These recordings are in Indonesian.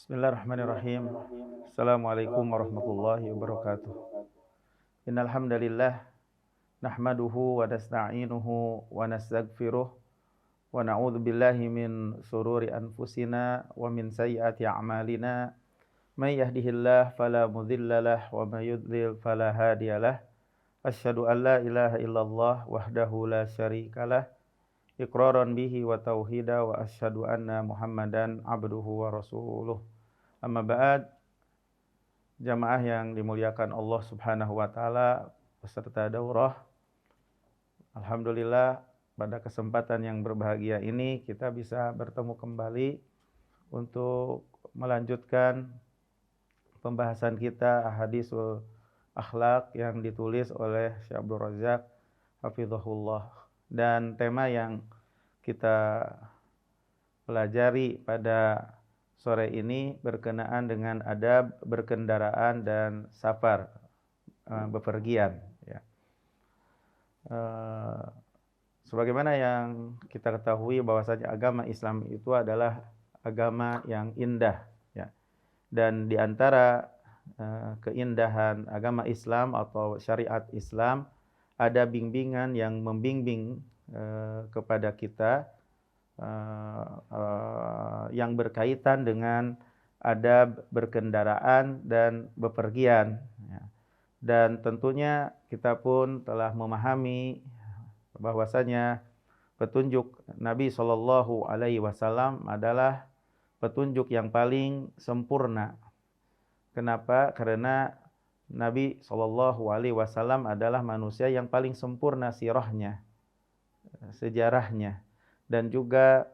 Bismillahirrahmanirrahim. Assalamualaikum warahmatullahi wabarakatuh. Innal hamdalillah nahmaduhu wa nasta'inuhu wa nastaghfiruh wa na'udzu billahi min shururi anfusina wa min sayyiati a'malina. May yahdihillahu fala mudhillalah wa may yudlil fala hadiyalah. Asyhadu an la ilaha illallah wahdahu la syarikalah iqraran bihi wa tauhida wa asyhadu anna Muhammadan abduhu wa rasuluh. Amma ba'd, jamaah yang dimuliakan Allah Subhanahu wa taala peserta daurah. Alhamdulillah pada kesempatan yang berbahagia ini kita bisa bertemu kembali untuk melanjutkan pembahasan kita Ahadisul Akhlaq yang ditulis oleh Syekh Abdul Razak hafizahullah. Dan tema yang kita pelajari pada sore ini berkenaan dengan adab berkendaraan dan safar, bepergian. Ya. Sebagaimana yang kita ketahui bahwasanya agama Islam itu adalah agama yang indah. Ya. Dan di antara keindahan agama Islam atau syariat Islam ada bimbingan yang membimbing kepada kita yang berkaitan dengan adab berkendaraan dan bepergian. Dan tentunya kita pun telah memahami bahwasanya petunjuk Nabi Shallallahu Alaihi Wasallam adalah petunjuk yang paling sempurna. Kenapa? Karena Nabi Shallallahu Alaihi Wasallam adalah manusia yang paling sempurna sirahnya, sejarahnya. Dan juga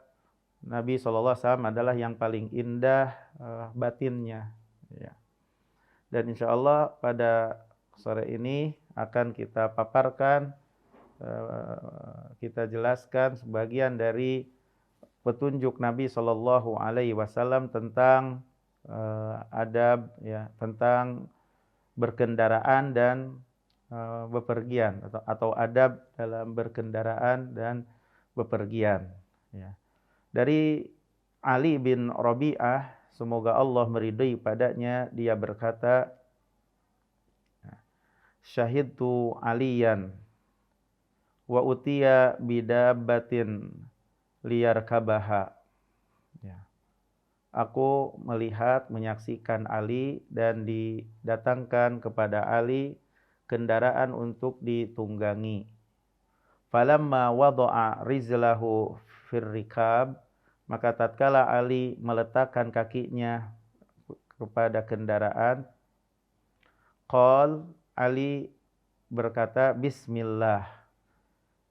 Nabi SAW adalah yang paling indah batinnya. Ya. Dan insya Allah pada sore ini akan kita paparkan, kita jelaskan sebagian dari petunjuk Nabi SAW tentang adab, ya, tentang berkendaraan dan bepergian atau adab dalam berkendaraan dan bepergian. Ya. Dari Ali bin Rabi'ah, semoga Allah meridai padanya, dia berkata, syahidtu Aliyan wa utiya bidabbatin liyarkabaha. Ya. Aku melihat, menyaksikan Ali dan didatangkan kepada Ali kendaraan untuk ditunggangi. Falamma wada'a rizlahu firrikab, maka tatkala Ali meletakkan kakinya kepada kendaraan, qal, Ali berkata bismillah,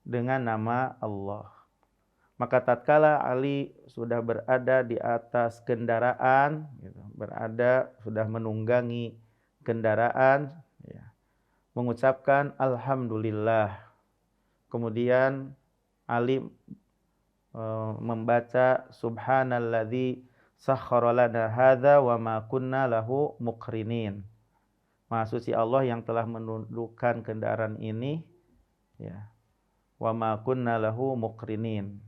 dengan nama Allah. Maka tatkala Ali sudah berada di atas kendaraan, sudah menunggangi kendaraan, ya, mengucapkan alhamdulillah. Kemudian Ali membaca subhanalladzi sakhkhara lana hadza wa ma kunna lahu muqrinin. Maha suci Allah yang telah menundukkan kendaraan ini, ya. Wa ma kunna lahu muqrinin.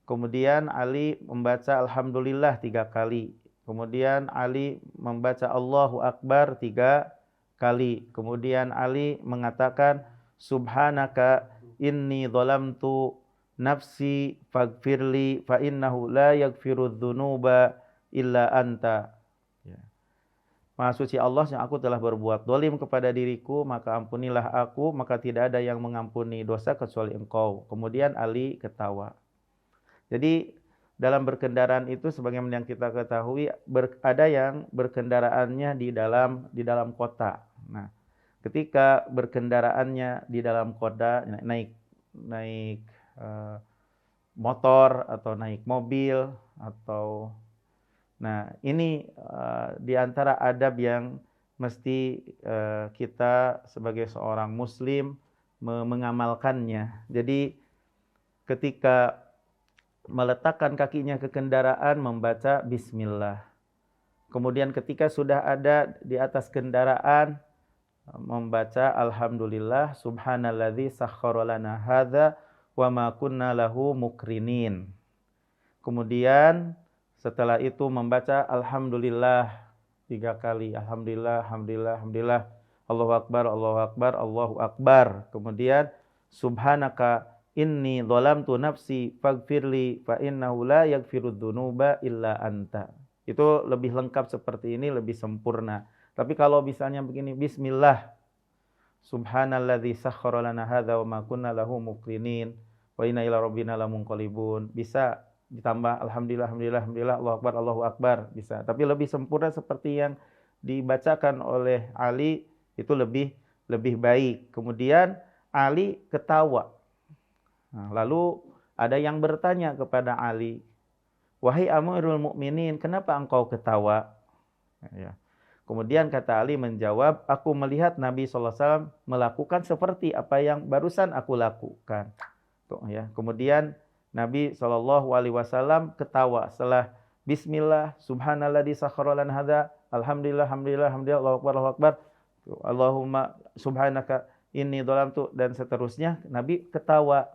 Kemudian Ali membaca alhamdulillah 3 kali. Kemudian Ali membaca Allahu Akbar 3 kali. Kemudian Ali mengatakan subhanaka inni dhalamtu nafsi faghfirli fa innahu la yaghfirudz dzunuba illa anta. Ya. Maha suci Allah yang aku telah berbuat zalim kepada diriku, maka ampunilah aku, maka tidak ada yang mengampuni dosa kecuali Engkau. Kemudian Ali ketawa. Jadi dalam berkendaraan itu sebagaimana yang kita ketahui ada yang berkendaraannya di dalam kota. Nah, ketika berkendaraannya di dalam kota, naik motor atau naik mobil atau, nah ini di antara adab yang mesti kita sebagai seorang muslim mengamalkannya. Jadi ketika meletakkan kakinya ke kendaraan membaca bismillah. Kemudian ketika sudah ada di atas kendaraan membaca alhamdulillah subhanalladzi sakhkhara lana hadza wa ma kunna lahu muqrinin. Kemudian Setelah itu membaca alhamdulillah 3 kali. Alhamdulillah, alhamdulillah, alhamdulillah. Allahu akbar, Allahu akbar, Allahu akbar. Kemudian subhanaka inni dzalamtu nafsi faghfirli fa innahu la yaghfirudz dzunuba illa anta. Itu lebih lengkap seperti ini, lebih sempurna. Tapi kalau misalnya begini, bismillah. Subhanalladzi sakhkhara lana hadza wa ma kunna lahu muqrinin wa inna ila rabbina lamunqalibun. Bisa ditambah alhamdulillah, alhamdulillah, alhamdulillah, Allahu akbar, Allahu akbar, bisa. Tapi lebih sempurna seperti yang dibacakan oleh Ali itu lebih baik. Kemudian Ali ketawa. Nah, lalu ada yang bertanya kepada Ali, "Wahai Amirul Mukminin, kenapa engkau ketawa?" Ya. Kemudian kata Ali menjawab, "Aku melihat Nabi SAW melakukan seperti apa yang barusan aku lakukan." Tuh, ya. Kemudian Nabi SAW ketawa setelah bismillah, subhanalladzi sakhkhara lana hadza, alhamdulillah, alhamdulillah, alhamdulillah, Allahu akbar, Allahu akbar. Allahumma subhanaka inni dzalamtu dan seterusnya. Nabi ketawa.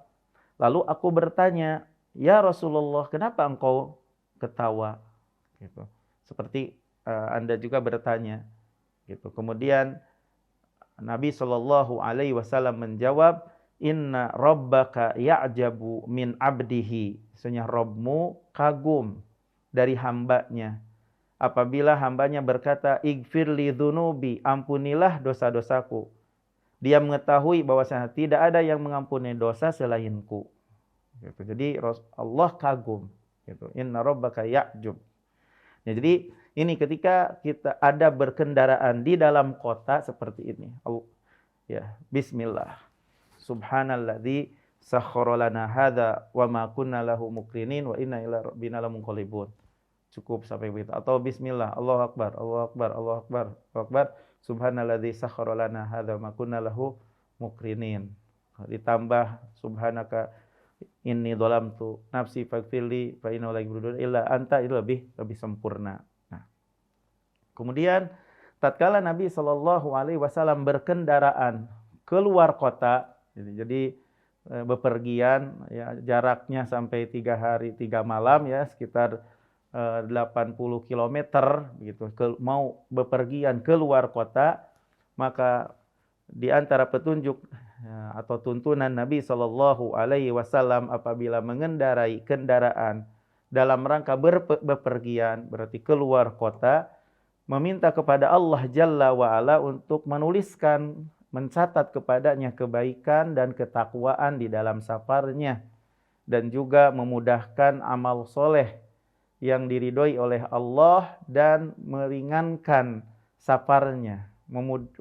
Lalu aku bertanya, "Ya Rasulullah, kenapa engkau ketawa?" Gitu. Seperti Anda juga bertanya. Gitu. Kemudian Nabi SAW menjawab, "Inna rabbaka ya'jabu min abdihi." Sesungguhnya Rabbmu kagum dari hambanya. Apabila hambanya berkata, "Ighfirli dzunubi," ampunilah dosa-dosaku. Dia mengetahui bahwasanya tidak ada yang mengampuni dosa selainku. Gitu. Jadi Allah kagum. Gitu. Inna rabbaka ya'jub. Ya, jadi ini ketika kita ada berkendaraan di dalam kota seperti ini. Ya, bismillah. Subhanalladzi sakhkhara lana hadza wa ma kunna lahu muqrinin wa inna ila rabbina lamunqalibun. Cukup sampai begitu. Atau bismillah, Allahu akbar, Allahu akbar, Allahu akbar, Allahu akbar. Subhanalladzi sakhkhara lana hadza wa ma kunna lahu muqrinin. Ditambah subhanaka inni dzalamtu nafsi faghfirli fa innahu la yaghfiru illa anta, itu lebih sempurna. Nah. Kemudian tatkala Nabi SAW berkendaraan keluar kota, jadi bepergian, ya, jaraknya sampai 3 hari 3 malam, ya, sekitar 80 km gitu, mau bepergian keluar kota, maka di antara petunjuk atau tuntunan Nabi SAW apabila mengendarai kendaraan dalam rangka bepergian, berarti keluar kota, meminta kepada Allah Jalla wa'ala untuk menuliskan, mencatat kepadanya kebaikan dan ketakwaan di dalam safarnya, dan juga memudahkan amal soleh yang diridhoi oleh Allah dan meringankan safarnya,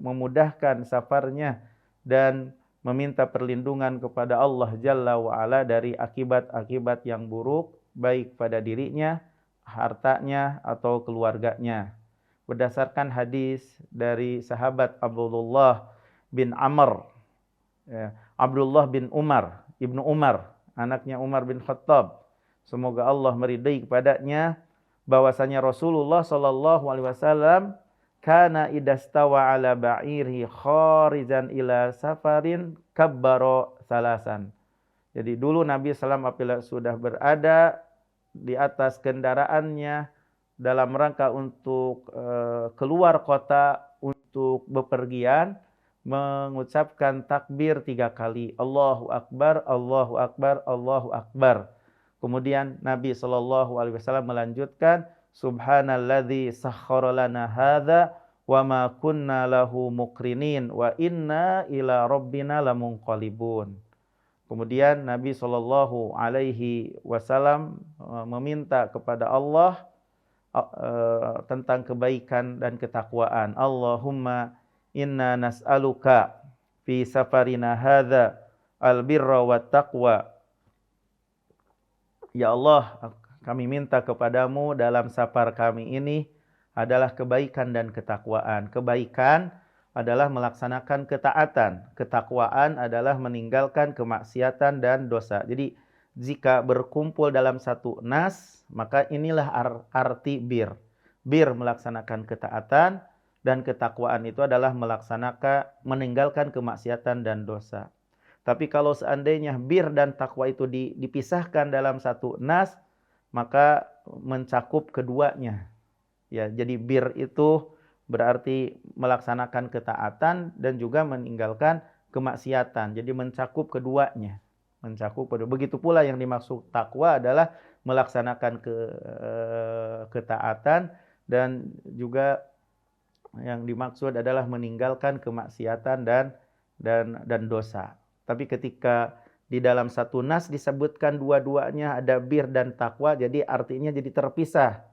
memudahkan safarnya dan meminta perlindungan kepada Allah Jalla wa'ala dari akibat-akibat yang buruk, baik pada dirinya, hartanya, atau keluarganya. Berdasarkan hadis dari sahabat Abdullah bin Amr, ya, Abdullah bin Umar, Ibnu Umar, anaknya Umar bin Khattab, semoga Allah meridai kepadanya, bahwasanya Rasulullah SAW kana idastawa ala ba'irhi kharizan ila safarin kabbaro salasan. Jadi dulu Nabi SAW apabila sudah berada di atas kendaraannya dalam rangka untuk keluar kota untuk bepergian, mengucapkan takbir 3 kali. Allahu akbar, Allahu akbar, Allahu akbar. Kemudian Nabi SAW melanjutkan, Subhanalladzi sakhkhara lana hadza wa ma kunna lahu muqrinin wa inna ila rabbina lamunqalibun. Kemudian Nabi SAW meminta kepada Allah tentang kebaikan dan ketakwaan. Allahumma inna nas'aluka fi safarina hadza albirra wat taqwa. Ya Allah, kami minta kepadamu dalam safar kami ini adalah kebaikan dan ketakwaan. Kebaikan adalah melaksanakan ketaatan. Ketakwaan adalah meninggalkan kemaksiatan dan dosa. Jadi jika berkumpul dalam satu nas, maka inilah arti bir. Bir melaksanakan ketaatan, dan ketakwaan itu adalah meninggalkan kemaksiatan dan dosa. Tapi kalau seandainya bir dan takwa itu dipisahkan dalam satu nas, maka mencakup keduanya. Ya, jadi bir itu berarti melaksanakan ketaatan dan juga meninggalkan kemaksiatan. Jadi mencakup keduanya. Mencakup kedua. Begitu pula yang dimaksud takwa adalah melaksanakan ketaatan dan juga yang dimaksud adalah meninggalkan kemaksiatan dan dosa. Tapi ketika di dalam satu nas disebutkan dua-duanya ada bir dan takwa, jadi artinya jadi terpisah.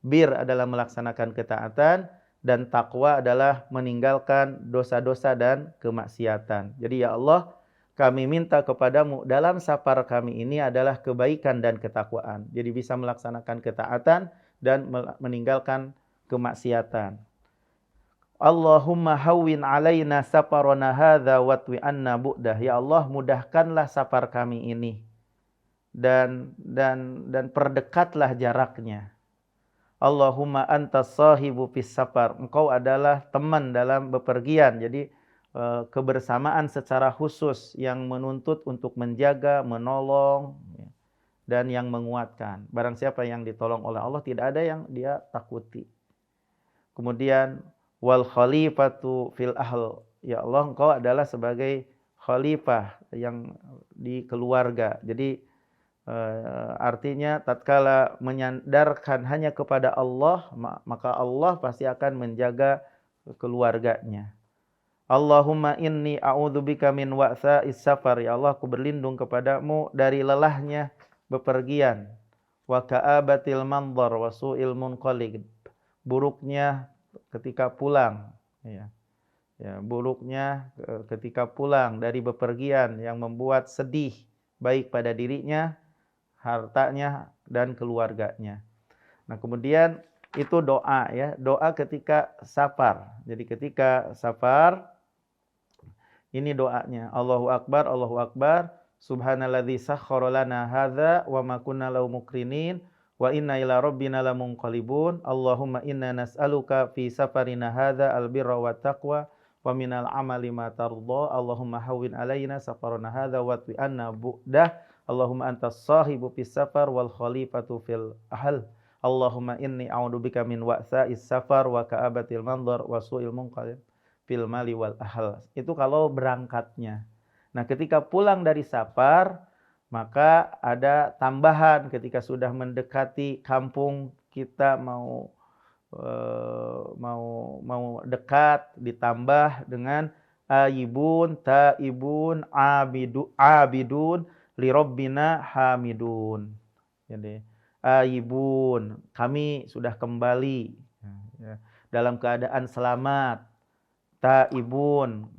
Bir adalah melaksanakan ketaatan dan takwa adalah meninggalkan dosa-dosa dan kemaksiatan. Jadi ya Allah, kami minta kepadamu dalam safar kami ini adalah kebaikan dan ketakwaan. Jadi bisa melaksanakan ketaatan dan meninggalkan kemaksiatan. Allahumma hawwin alaina safarana hadza watwi anna bu'dah. Ya Allah, mudahkanlah safar kami ini dan perdekatlah jaraknya. Allahumma antas sahibu fis safar. Engkau adalah teman dalam bepergian. Jadi kebersamaan secara khusus yang menuntut untuk menjaga, menolong dan yang menguatkan. Barang siapa yang ditolong oleh Allah tidak ada yang dia takuti. Kemudian wal khalifatu fil ahl. Ya Allah, engkau adalah sebagai khalifah yang di keluarga. Jadi artinya tatkala menyandarkan hanya kepada Allah, maka Allah pasti akan menjaga keluarganya. Allahumma inni a'udzubika min wa'sa'is safar. Ya Allah, aku berlindung kepadamu dari lelahnya bepergian. Wa ka'abatil mandhar wa su'il munqalib. Buruknya ketika pulang, ya. Ya, buruknya ketika pulang dari bepergian yang membuat sedih baik pada dirinya, hartanya dan keluarganya. Nah, kemudian itu doa ya, doa ketika safar. Jadi ketika safar ini doanya. Allahu Akbar, subhanalladzi sakhkhara lana hadza wa ma kunna lahu muqrinin wa inna ila rabbina lamunqalibun. Allahumma inna nas'aluka fi safarina hadza albirra wat taqwa wa minal amali ma tardha. Allahumma hawwin alaina safarana hadza wa twi anna bu'dah. Allahumma antas sahibu fis safar wal khalifatu fil ahl. Allahumma inni a'udzubika min wa'sa'is safar wa ka'abatil mandhar wa su'il munqalib fil mali wal ahl. Itu kalau berangkatnya. Nah, ketika pulang dari safar, maka ada tambahan ketika sudah mendekati kampung kita mau dekat, ditambah dengan ayibun, taibun, abidun li rabbina hamidun. Jadi ayibun, kami sudah kembali dalam keadaan selamat. Taibun,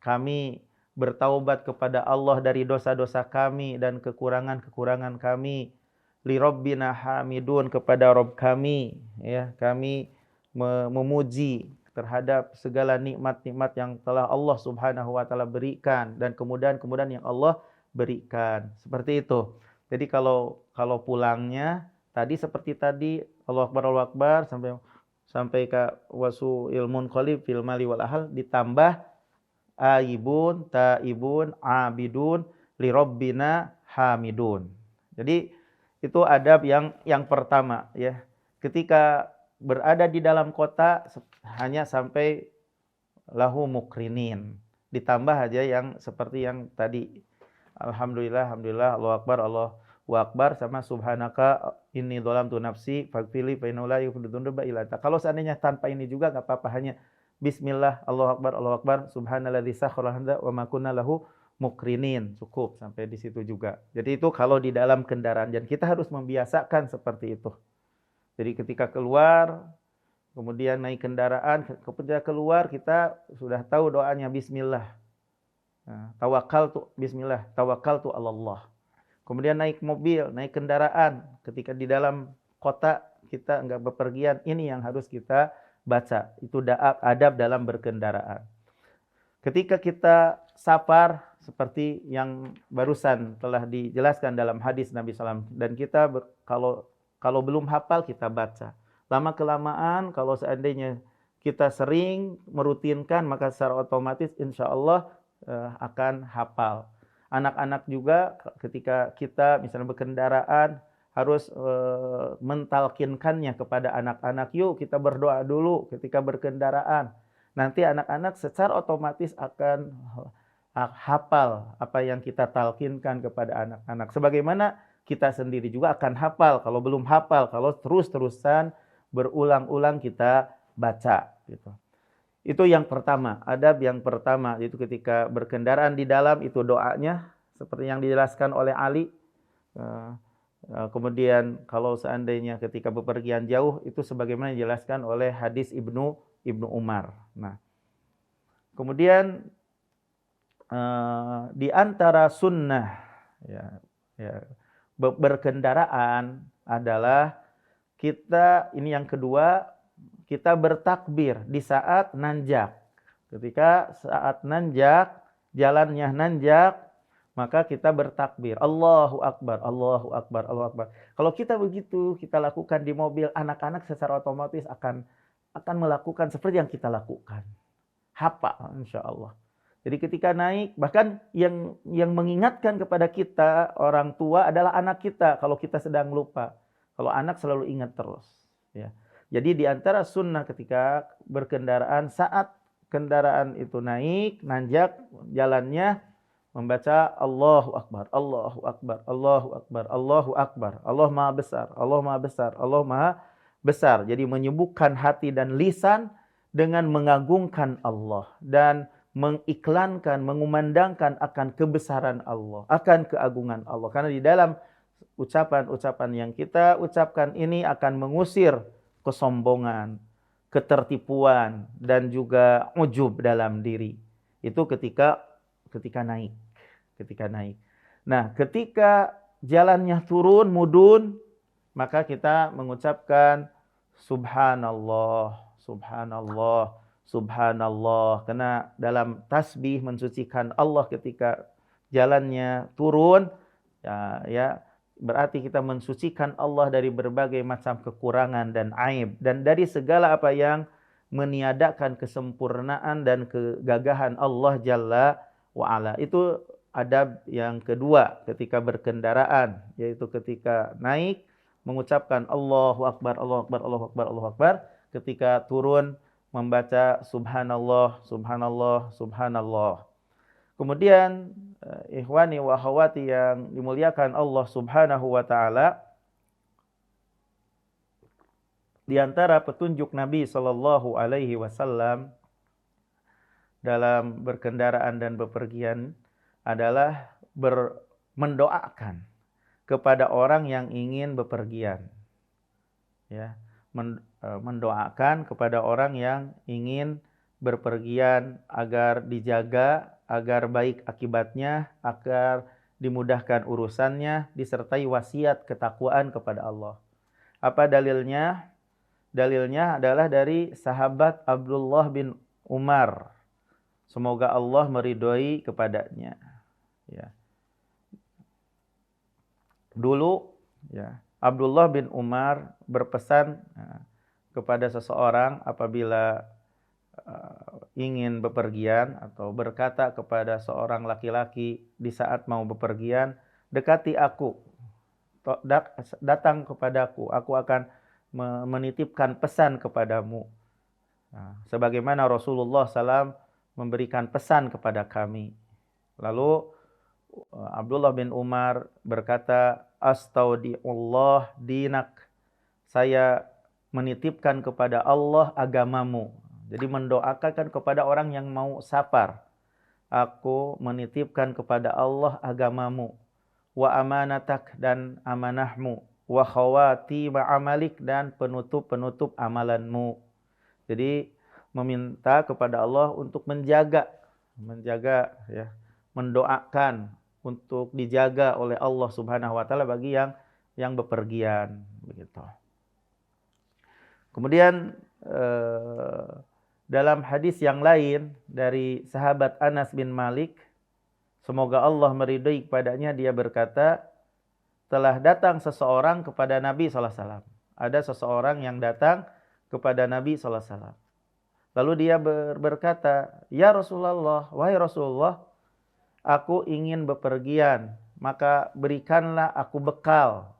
kami bertaubat kepada Allah dari dosa-dosa kami dan kekurangan-kekurangan kami. Li rabbina hamidun, kepada Rabb kami, ya, kami memuji terhadap segala nikmat-nikmat yang telah Allah Subhanahu wa taala berikan dan kemudahan-kemudahan yang Allah berikan. Seperti itu. Jadi kalau pulangnya tadi seperti tadi Allahu Akbar sampai ke wasu ilmun qalib fil mali wal ahl, ditambah aibun, taibun, abidun, li rabbina hamidun. Jadi itu adab yang pertama ya. Ketika berada di dalam kota hanya sampai lahu mukrinin. Ditambah aja yang seperti yang tadi. Alhamdulillah, Allahu Akbar sama subhanaka inni dzalamtu nafsi faghfirli fa innahu la yaghfiru dzunuba illa anta. Kalau seandainya tanpa ini juga enggak apa-apa, hanya bismillah, Allahu Akbar, subhanalladzi sakhkhara lana wa ma kunna lahu mukrinin. Cukup sampai di situ juga. Jadi itu kalau di dalam kendaraan, dan kita harus membiasakan seperti itu. Jadi ketika keluar, kemudian naik kendaraan, ketika keluar kita sudah tahu doanya bismillah. Tawakkaltu bismillah, tawakkaltu 'alallah. Kemudian naik mobil, naik kendaraan, ketika di dalam kota kita enggak bepergian, ini yang harus kita baca. Itu adab dalam berkendaraan. Ketika kita safar seperti yang barusan telah dijelaskan dalam hadis Nabi SAW, dan kita kalau belum hafal kita baca. Lama kelamaan kalau seandainya kita sering merutinkan, maka secara otomatis insya Allah akan hafal. Anak-anak juga ketika kita misalnya berkendaraan harus mentalkinkannya kepada anak-anak, yuk kita berdoa dulu ketika berkendaraan. Nanti anak-anak secara otomatis akan hafal apa yang kita talkinkan kepada anak-anak. Sebagaimana kita sendiri juga akan hafal. Kalau belum hafal, kalau terus-terusan berulang-ulang kita baca gitu. Itu yang pertama, adab yang pertama, itu ketika berkendaraan di dalam itu doanya seperti yang dijelaskan oleh Ali. Kemudian kalau seandainya ketika bepergian jauh itu sebagaimana dijelaskan oleh hadis Ibnu Umar. Nah, kemudian di antara sunnah berkendaraan adalah kita, ini yang kedua, kita bertakbir di saat nanjak. Ketika saat nanjak, jalannya nanjak, maka kita bertakbir. Allahu Akbar, Allahu Akbar, Allahu Akbar. Kalau kita begitu, kita lakukan di mobil, anak-anak secara otomatis akan melakukan seperti yang kita lakukan. Hafal, insya Allah. Jadi ketika naik, bahkan yang mengingatkan kepada kita, orang tua adalah anak kita, kalau kita sedang lupa. Kalau anak selalu ingat terus. Ya. Jadi di antara sunnah ketika berkendaraan, saat kendaraan itu naik, nanjak jalannya, membaca Allahu Akbar, Allahu Akbar, Allahu Akbar, Allahu Akbar. Allah Maha Besar, Allah Maha Besar, Allah Maha Besar. Jadi menyembuhkan hati dan lisan dengan mengagungkan Allah. Dan mengiklankan, mengumandangkan akan kebesaran Allah, akan keagungan Allah. Karena di dalam ucapan-ucapan yang kita ucapkan ini akan mengusir kesombongan, ketertipuan, dan juga ujub dalam diri. Itu ketika naik. Nah, ketika jalannya turun, mudun, maka kita mengucapkan Subhanallah, Subhanallah, Subhanallah. Karena dalam tasbih mensucikan Allah ketika jalannya turun, ya berarti kita mensucikan Allah dari berbagai macam kekurangan dan aib, dan dari segala apa yang meniadakan kesempurnaan dan kegagahan Allah Jalla wa'ala. Itu adab yang kedua ketika berkendaraan, yaitu ketika naik mengucapkan Allahu Akbar, Allahu Akbar, Allahu Akbar, Allahu Akbar. Ketika turun membaca Subhanallah, Subhanallah, Subhanallah. Kemudian ikhwani wa akhwati yang dimuliakan Allah Subhanahu wa taala, di antara petunjuk Nabi sallallahu alaihi wasallam dalam berkendaraan dan bepergian adalah mendoakan kepada orang yang ingin bepergian. Ya, mendoakan kepada orang yang ingin berpergian agar dijaga, agar baik akibatnya, agar dimudahkan urusannya, disertai wasiat ketakwaan kepada Allah. Apa dalilnya? Dalilnya adalah dari sahabat Abdullah bin Umar. Semoga Allah meridhoi kepadanya. Ya. Dulu, ya, Abdullah bin Umar berpesan kepada seseorang apabila ingin bepergian, atau berkata kepada seorang laki-laki di saat mau bepergian, dekati aku, datang kepadaku, aku akan menitipkan pesan kepadamu. Sebagaimana Rasulullah SAW memberikan pesan kepada kami. Lalu Abdullah bin Umar berkata, Astaudiullah dinak, saya menitipkan kepada Allah agamamu. Jadi mendoakan kepada orang yang mau safar. Aku menitipkan kepada Allah agamamu. Wa amanatak, dan amanahmu. Wa khawati ma'amalik, dan penutup-penutup amalanmu. Jadi meminta kepada Allah untuk menjaga ya, mendoakan untuk dijaga oleh Allah Subhanahu wa taala bagi yang bepergian, begitu. Kemudian dalam hadis yang lain dari sahabat Anas bin Malik, semoga Allah meridhai kepadanya, dia berkata, telah datang seseorang kepada Nabi sallallahu alaihi wasallam. Ada seseorang yang datang kepada Nabi sallallahu alaihi wasallam. Lalu dia berkata, "Ya Rasulullah, wahai Rasulullah, aku ingin bepergian, maka berikanlah aku bekal."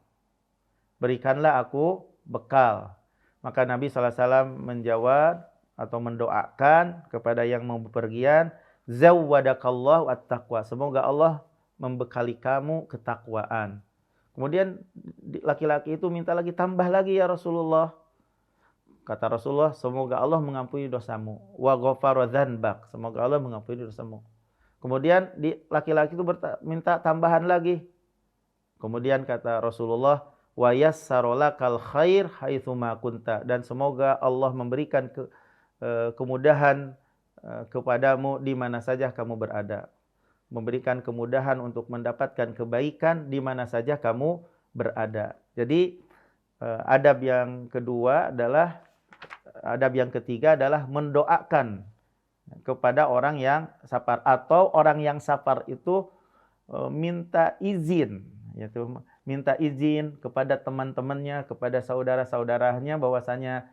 berikanlah aku bekal. Maka Nabi SAW menjawab atau mendoakan kepada yang mau bepergian, zawwadakallahu at-taqwa. Semoga Allah membekali kamu ketakwaan. Kemudian laki-laki itu minta lagi, tambah lagi ya Rasulullah. Kata Rasulullah, semoga Allah mengampuni dosamu. Wa ghafara dzanbak. Semoga Allah mengampuni dosamu. Kemudian laki-laki itu minta tambahan lagi. Kemudian kata Rasulullah, wa yassara lakal khair haitsu ma kunta, dan semoga Allah memberikan kemudahan kepadamu di mana saja kamu berada. Memberikan kemudahan untuk mendapatkan kebaikan di mana saja kamu berada. Jadi adab yang ketiga adalah mendoakan kepada orang yang safar, atau orang yang safar itu minta izin, yaitu minta izin kepada teman-temannya, kepada saudara-saudaranya bahwasanya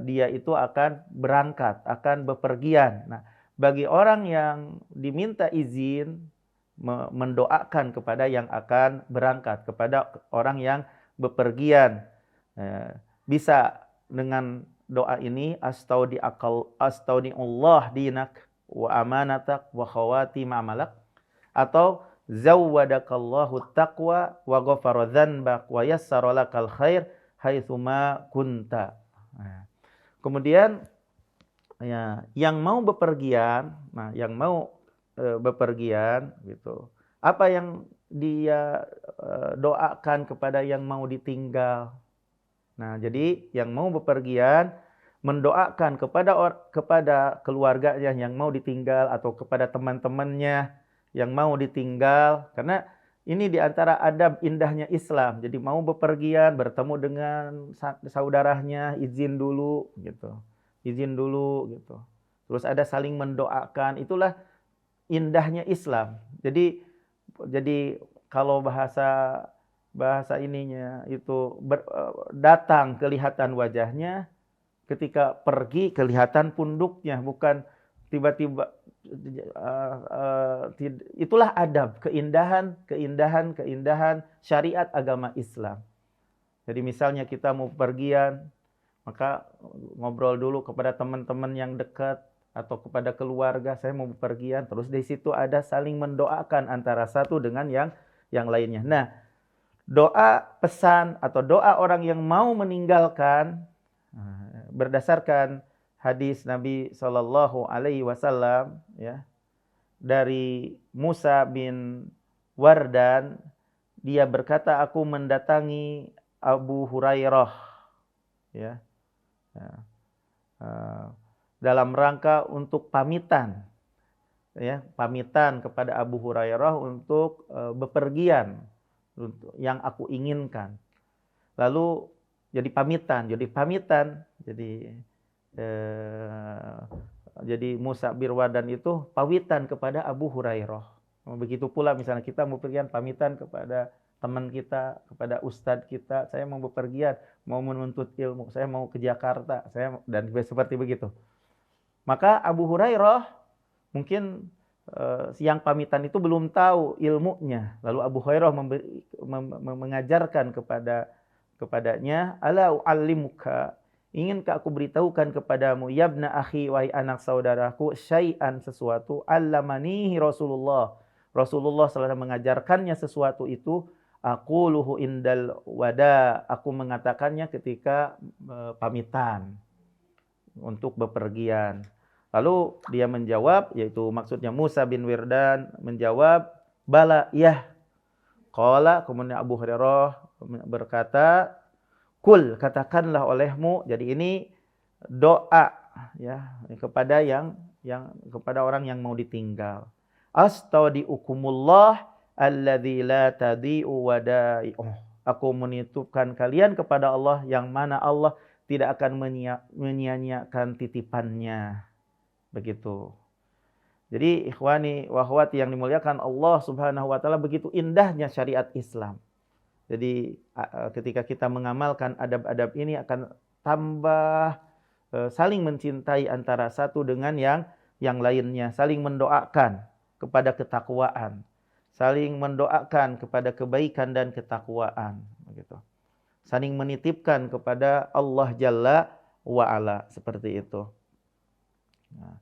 dia itu akan berangkat, akan bepergian. Nah, bagi orang yang diminta izin mendoakan kepada yang akan berangkat, kepada orang yang bepergian, bisa dengan doa ini, astaudiullah dinak wa amanatak wa khawati ma'amalak, atau zawwadakallahu taqwa wa ghafara dzanbak wa yassara lakal khair haitsu ma kunta. Nah, kemudian ya, yang mau bepergian, bepergian gitu. Apa yang dia doakan kepada yang mau ditinggal? Nah, jadi yang mau bepergian mendoakan kepada keluarganya yang mau ditinggal, atau kepada teman-temannya yang mau ditinggal, karena ini diantara adab indahnya Islam. Jadi mau bepergian, bertemu dengan saudaranya, izin dulu gitu. Terus ada saling mendoakan, itulah indahnya Islam. Jadi kalau bahasa ininya itu datang kelihatan wajahnya, ketika pergi kelihatan punduknya, bukan tiba-tiba. Itulah adab, keindahan syariat agama Islam. Jadi misalnya kita mau pergian, maka ngobrol dulu kepada teman-teman yang dekat atau kepada keluarga, saya mau bepergian, terus di situ ada saling mendoakan antara satu dengan yang lainnya. Nah, doa pesan atau doa orang yang mau meninggalkan berdasarkan hadis Nabi Shallallahu Alaihi Wasallam, ya, dari Musa bin Wardan, dia berkata, aku mendatangi Abu Hurairah, ya, dalam rangka untuk pamitan, ya, pamitan kepada Abu Hurairah untuk bepergian yang aku inginkan. Lalu jadi pamitan. Jadi Musa bin Wardan itu pawitan kepada Abu Hurairah. Begitu pula misalnya kita mau bepergian, pamitan kepada teman kita, kepada ustadz kita, saya mau bepergian, mau menuntut ilmu, saya mau ke Jakarta, dan seperti begitu. Maka Abu Hurairah mungkin yang pamitan itu belum tahu ilmunya. Lalu Abu Hurairah mengajarkan kepadanya, ala u'allimuka, inginkah aku beritahukan kepadamu, yabna akhi, wahai anak saudaraku, syai'an, sesuatu, allamanihi Rasulullah. Rasulullah SAW mengajarkannya sesuatu itu, aquluhu indal wada, aku mengatakannya ketika pamitan untuk bepergian. Lalu dia menjawab, yaitu maksudnya Musa bin Wirdan menjawab, bala, ya. Qala, kemudian Abu Hurairah berkata, kul, katakanlah olehmu. Jadi ini doa, ya, kepada kepada orang yang mau ditinggal. Astaudiukumullah alladzi la tadi'u wada'i'uh. Aku menitipkan kalian kepada Allah yang mana Allah tidak akan menyia-nyiakan titipannya. Begitu. Jadi ikhwani wa akhwati yang dimuliakan Allah Subhanahu wa taala, begitu indahnya syariat Islam. Jadi ketika kita mengamalkan adab-adab ini akan tambah saling mencintai antara satu dengan yang lainnya, saling mendoakan kepada ketakwaan, saling mendoakan kepada kebaikan dan ketakwaan, begitu. saling menitipkan kepada Allah Jalla wa Ala, seperti itu. Nah,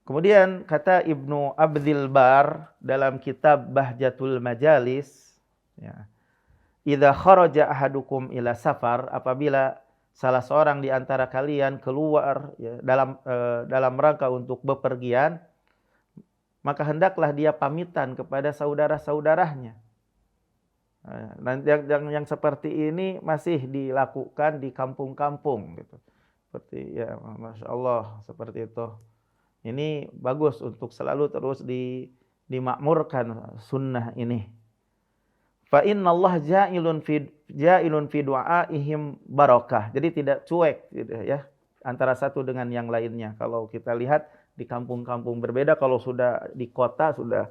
kemudian kata Ibnu Abdil Bar dalam kitab Bahjatul Majalis, ya, idza kharaja ahadukum ila safar, apabila salah seorang di antara kalian keluar, ya, dalam rangka untuk bepergian, maka hendaklah dia pamitan kepada saudara-saudaranya. Dan yang seperti ini masih dilakukan di kampung-kampung gitu. Seperti, ya, Masya Allah, seperti itu. Ini bagus untuk selalu terus dimakmurkan sunnah ini. Fa innallaha ja'ilun fi du'aihim barakah. Jadi tidak cuek gitu ya, antara satu dengan yang lainnya. Kalau kita lihat di kampung-kampung berbeda, kalau sudah di kota sudah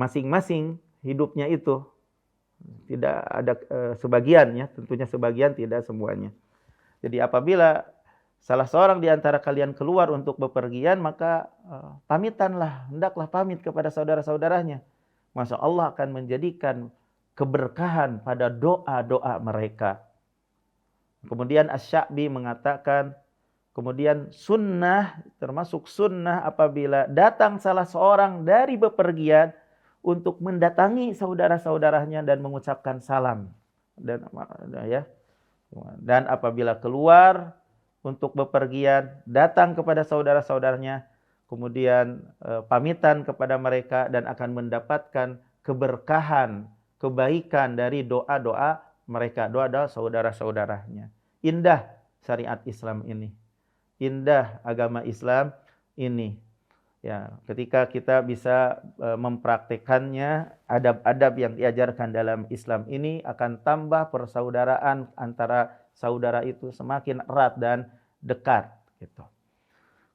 masing-masing hidupnya itu. Tidak ada sebagian, ya, tentunya sebagian, tidak semuanya. Jadi apabila salah seorang di antara kalian keluar untuk bepergian, maka pamitanlah, hendaklah pamit kepada saudara-saudaranya. Masya Allah akan menjadikan keberkahan pada doa-doa mereka. Kemudian Asy-Sya'bi mengatakan, kemudian sunnah, termasuk sunnah apabila datang salah seorang dari bepergian untuk mendatangi saudara-saudaranya dan mengucapkan salam. Dan apabila keluar untuk bepergian, datang kepada saudara-saudaranya, kemudian pamitan kepada mereka dan akan mendapatkan keberkahan, kebaikan dari doa-doa mereka, doa-doa saudara-saudaranya. Indah syariat Islam ini. Indah agama Islam ini. Ya, ketika kita bisa mempraktekannya, adab-adab yang diajarkan dalam Islam ini akan tambah persaudaraan antara saudara itu semakin erat dan dekat gitu.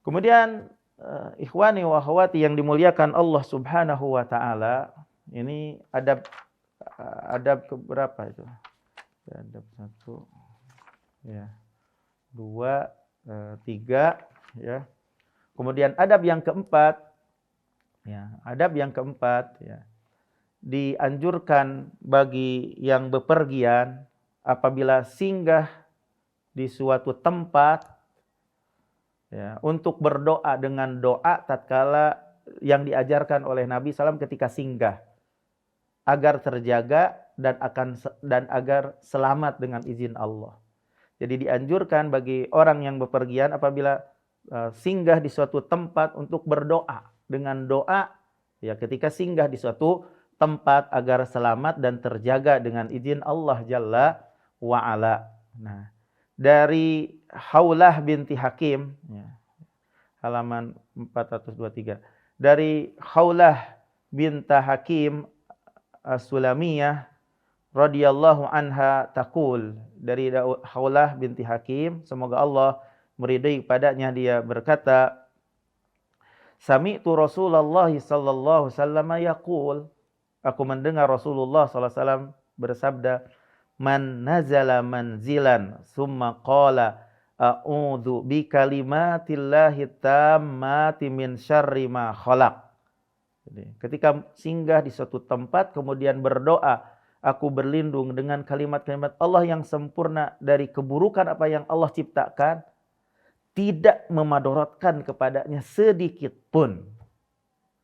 Kemudian ikhwani wa akhwati yang dimuliakan Allah Subhanahu wa taala, ini adab keberapa itu? Adab 1, ya, 2, 3, ya. Kemudian adab yang keempat, ya, ya, dianjurkan bagi yang bepergian apabila singgah di suatu tempat, ya, untuk berdoa dengan doa tatkala yang diajarkan oleh Nabi SAW ketika singgah, agar terjaga dan agar selamat dengan izin Allah. Jadi dianjurkan bagi orang yang bepergian apabila singgah di suatu tempat untuk berdoa dengan doa, ya, ketika singgah di suatu tempat agar selamat dan terjaga dengan izin Allah Jalla wa Ala. Nah, dari Haulah binti Hakim, ya, halaman 423. Dari Haulah binta Hakim As-Sulamiyah radhiyallahu anha taqul, dari Haulah binti Hakim, semoga Allah meridai padanya, dia berkata, sami'tu Rasulullah sallallahu alaihi wasallam yaqul, aku mendengar Rasulullah sallallahu alaihi wasallam bersabda, man nazala manzilan summa qala a'udzu bi kalimatillahi tammati min syarri ma khalaq. Jadi, ketika singgah di suatu tempat kemudian berdoa, aku berlindung dengan kalimat-kalimat Allah yang sempurna dari keburukan apa yang Allah ciptakan, tidak memadorotkan kepadanya sedikit pun,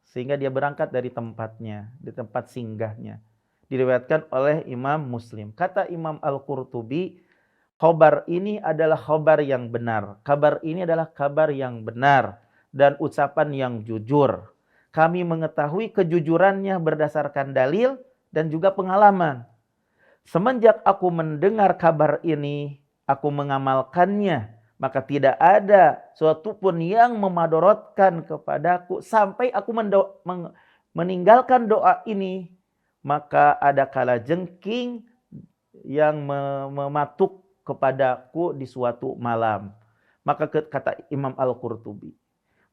sehingga dia berangkat dari tempatnya, di tempat singgahnya. Diriwayatkan oleh Imam Muslim. Kata Imam Al-Qurtubi, khabar ini adalah khabar yang benar. Kabar ini adalah kabar yang benar dan ucapan yang jujur. Kami mengetahui kejujurannya berdasarkan dalil dan juga pengalaman. Semenjak aku mendengar kabar ini, aku mengamalkannya, maka tidak ada suatu pun yang memadorotkan kepadaku sampai aku meninggalkan doa ini. Maka ada kala jengking yang mematuk kepadaku di suatu malam. Maka kata Imam Al-Qurtubi,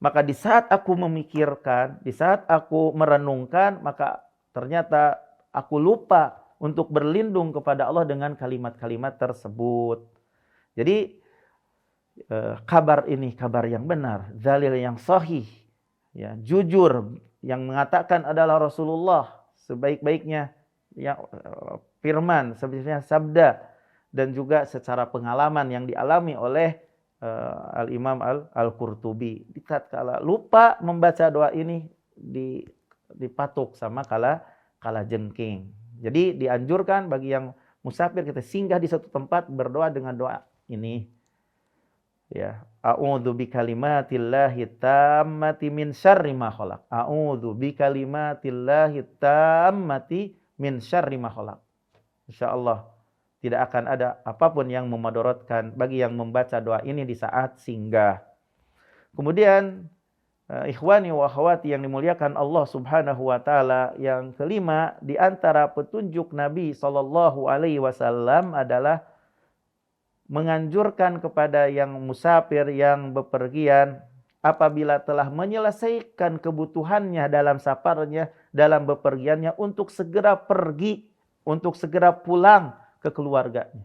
maka di saat aku memikirkan, di saat aku merenungkan, maka ternyata aku lupa untuk berlindung kepada Allah dengan kalimat-kalimat tersebut. Jadi kabar ini kabar yang benar, dalil yang sahih, ya, jujur, yang mengatakan adalah Rasulullah sebaik-baiknya, yang firman, sebenarnya sabda dan juga secara pengalaman yang dialami oleh Al-Imam Al-Qurtubi. Tatkala lupa membaca doa ini dipatuk sama kala jengking. Jadi dianjurkan bagi yang musafir kita singgah di satu tempat berdoa dengan doa ini. Ya, a'udzu bikalimatillahi tammati min syarri ma khalaq. A'udzu bikalimatillahi tammati min syarri ma khalaq. Insyaallah tidak akan ada apapun yang memudaratkan bagi yang membaca doa ini di saat singgah. Kemudian ikhwani wa akhwati yang dimuliakan Allah Subhanahu wa taala, yang kelima di antara petunjuk Nabi sallallahu alaihi wasallam adalah menganjurkan kepada yang musafir, yang bepergian, apabila telah menyelesaikan kebutuhannya dalam safarnya, dalam bepergiannya, untuk segera pergi, untuk segera pulang ke keluarganya.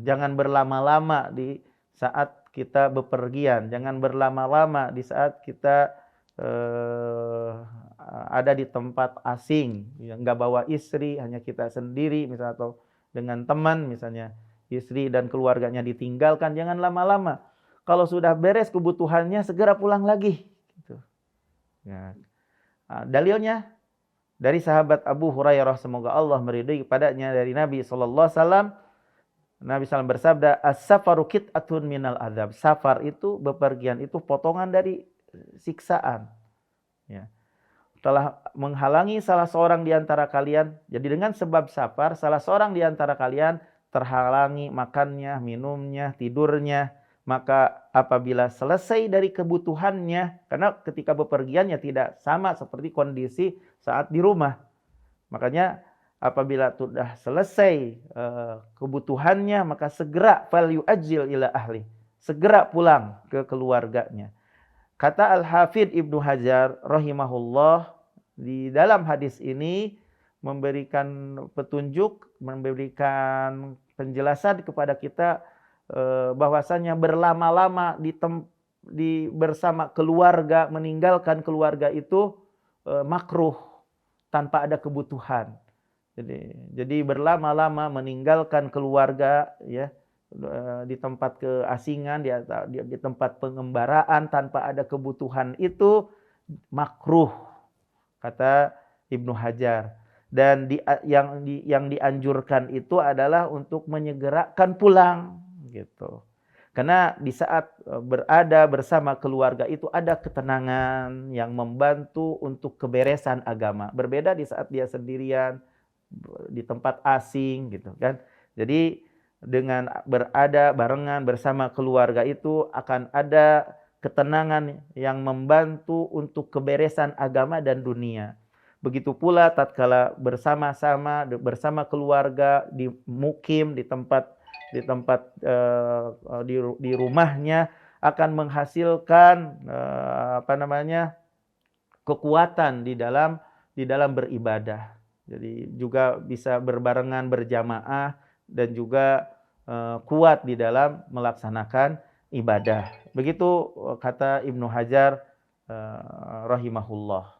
Jangan berlama-lama di saat kita bepergian, jangan berlama-lama di saat kita ada di tempat asing, nggak bawa istri, hanya kita sendiri misalnya, atau dengan teman misalnya. Istri dan keluarganya ditinggalkan, jangan lama-lama. Kalau sudah beres kebutuhannya, segera pulang lagi. Gitu. Ya. Dalilnya dari sahabat Abu Hurairah, semoga Allah meridai kepadanya, dari Nabi SAW. Nabi SAW bersabda, as-safaru qit'atun minal adzab. Safar itu, bepergian itu potongan dari siksaan. Ya. Telah menghalangi salah seorang di antara kalian. Jadi dengan sebab safar, salah seorang di antara kalian terhalangi makannya, minumnya, tidurnya, maka apabila selesai dari kebutuhannya, karena ketika bepergiannya tidak sama seperti kondisi saat di rumah. Makanya apabila sudah selesai kebutuhannya, maka segera falyu'ajjil ila ahli, segera pulang ke keluarganya. Kata Al-Hafidz Ibnu Hajar rahimahullah, di dalam hadis ini memberikan petunjuk, memberikan penjelasan kepada kita bahwasanya berlama-lama bersama keluarga, meninggalkan keluarga itu makruh tanpa ada kebutuhan. Jadi berlama-lama meninggalkan keluarga, ya, di tempat keasingan, di tempat pengembaraan tanpa ada kebutuhan itu makruh, kata Ibnu Hajar. Dan yang dianjurkan itu adalah untuk menyegerakan pulang, gitu. Karena di saat berada bersama keluarga itu ada ketenangan yang membantu untuk keberesan agama. Berbeda di saat dia sendirian di tempat asing, gitu kan. Jadi dengan berada barengan bersama keluarga itu akan ada ketenangan yang membantu untuk keberesan agama dan dunia. Begitu pula tatkala bersama-sama bersama keluarga di mukim, di rumahnya, akan menghasilkan kekuatan di dalam beribadah. Jadi juga bisa berbarengan berjamaah dan juga kuat di dalam melaksanakan ibadah. Begitu kata Ibnu Hajar rahimahullah.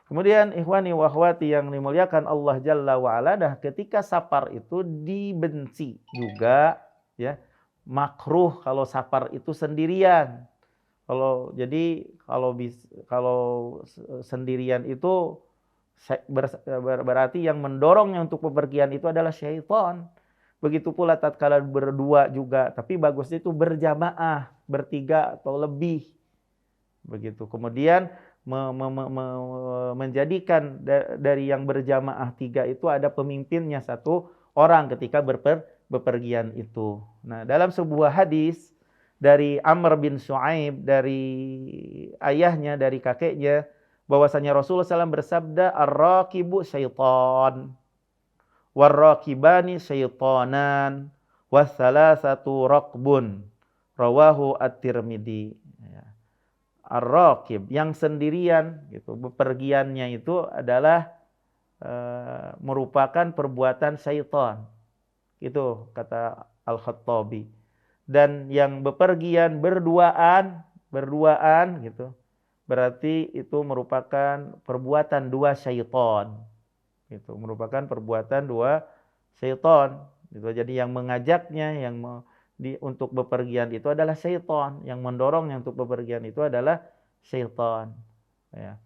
Kemudian ikhwani wa akhwati yang dimuliakan Allah Jalla wa Ala, ketika safar itu dibenci juga, ya, makruh kalau safar itu sendirian. Kalau sendirian itu berarti yang mendorongnya untuk bepergian itu adalah syaitan. Begitu pula tatkala berdua juga, tapi bagusnya itu berjamaah, bertiga atau lebih. Begitu. Kemudian menjadikan dari yang berjamaah 3 itu ada pemimpinnya 1 orang ketika bepergian itu. Nah, dalam sebuah hadis dari Amr bin Shu'aib, dari ayahnya, dari kakeknya, bahwasanya Rasulullah SAW bersabda, ar-raqibu syaitan, war-raqibani syaitanan, was-salasatu raqbun, rawahu at-Tirmidzi. Ar-raqib, yang sendirian, gitu, bepergiannya itu adalah merupakan perbuatan syaitan. Itu kata Al-Khattabi. Dan yang bepergian berduaan gitu, berarti itu merupakan perbuatan 2 syaitan. Itu merupakan perbuatan 2 syaitan. Gitu. Jadi yang mengajaknya, untuk bepergian itu adalah syaitan, yang mendorongnya untuk bepergian itu adalah syaitan. Ya.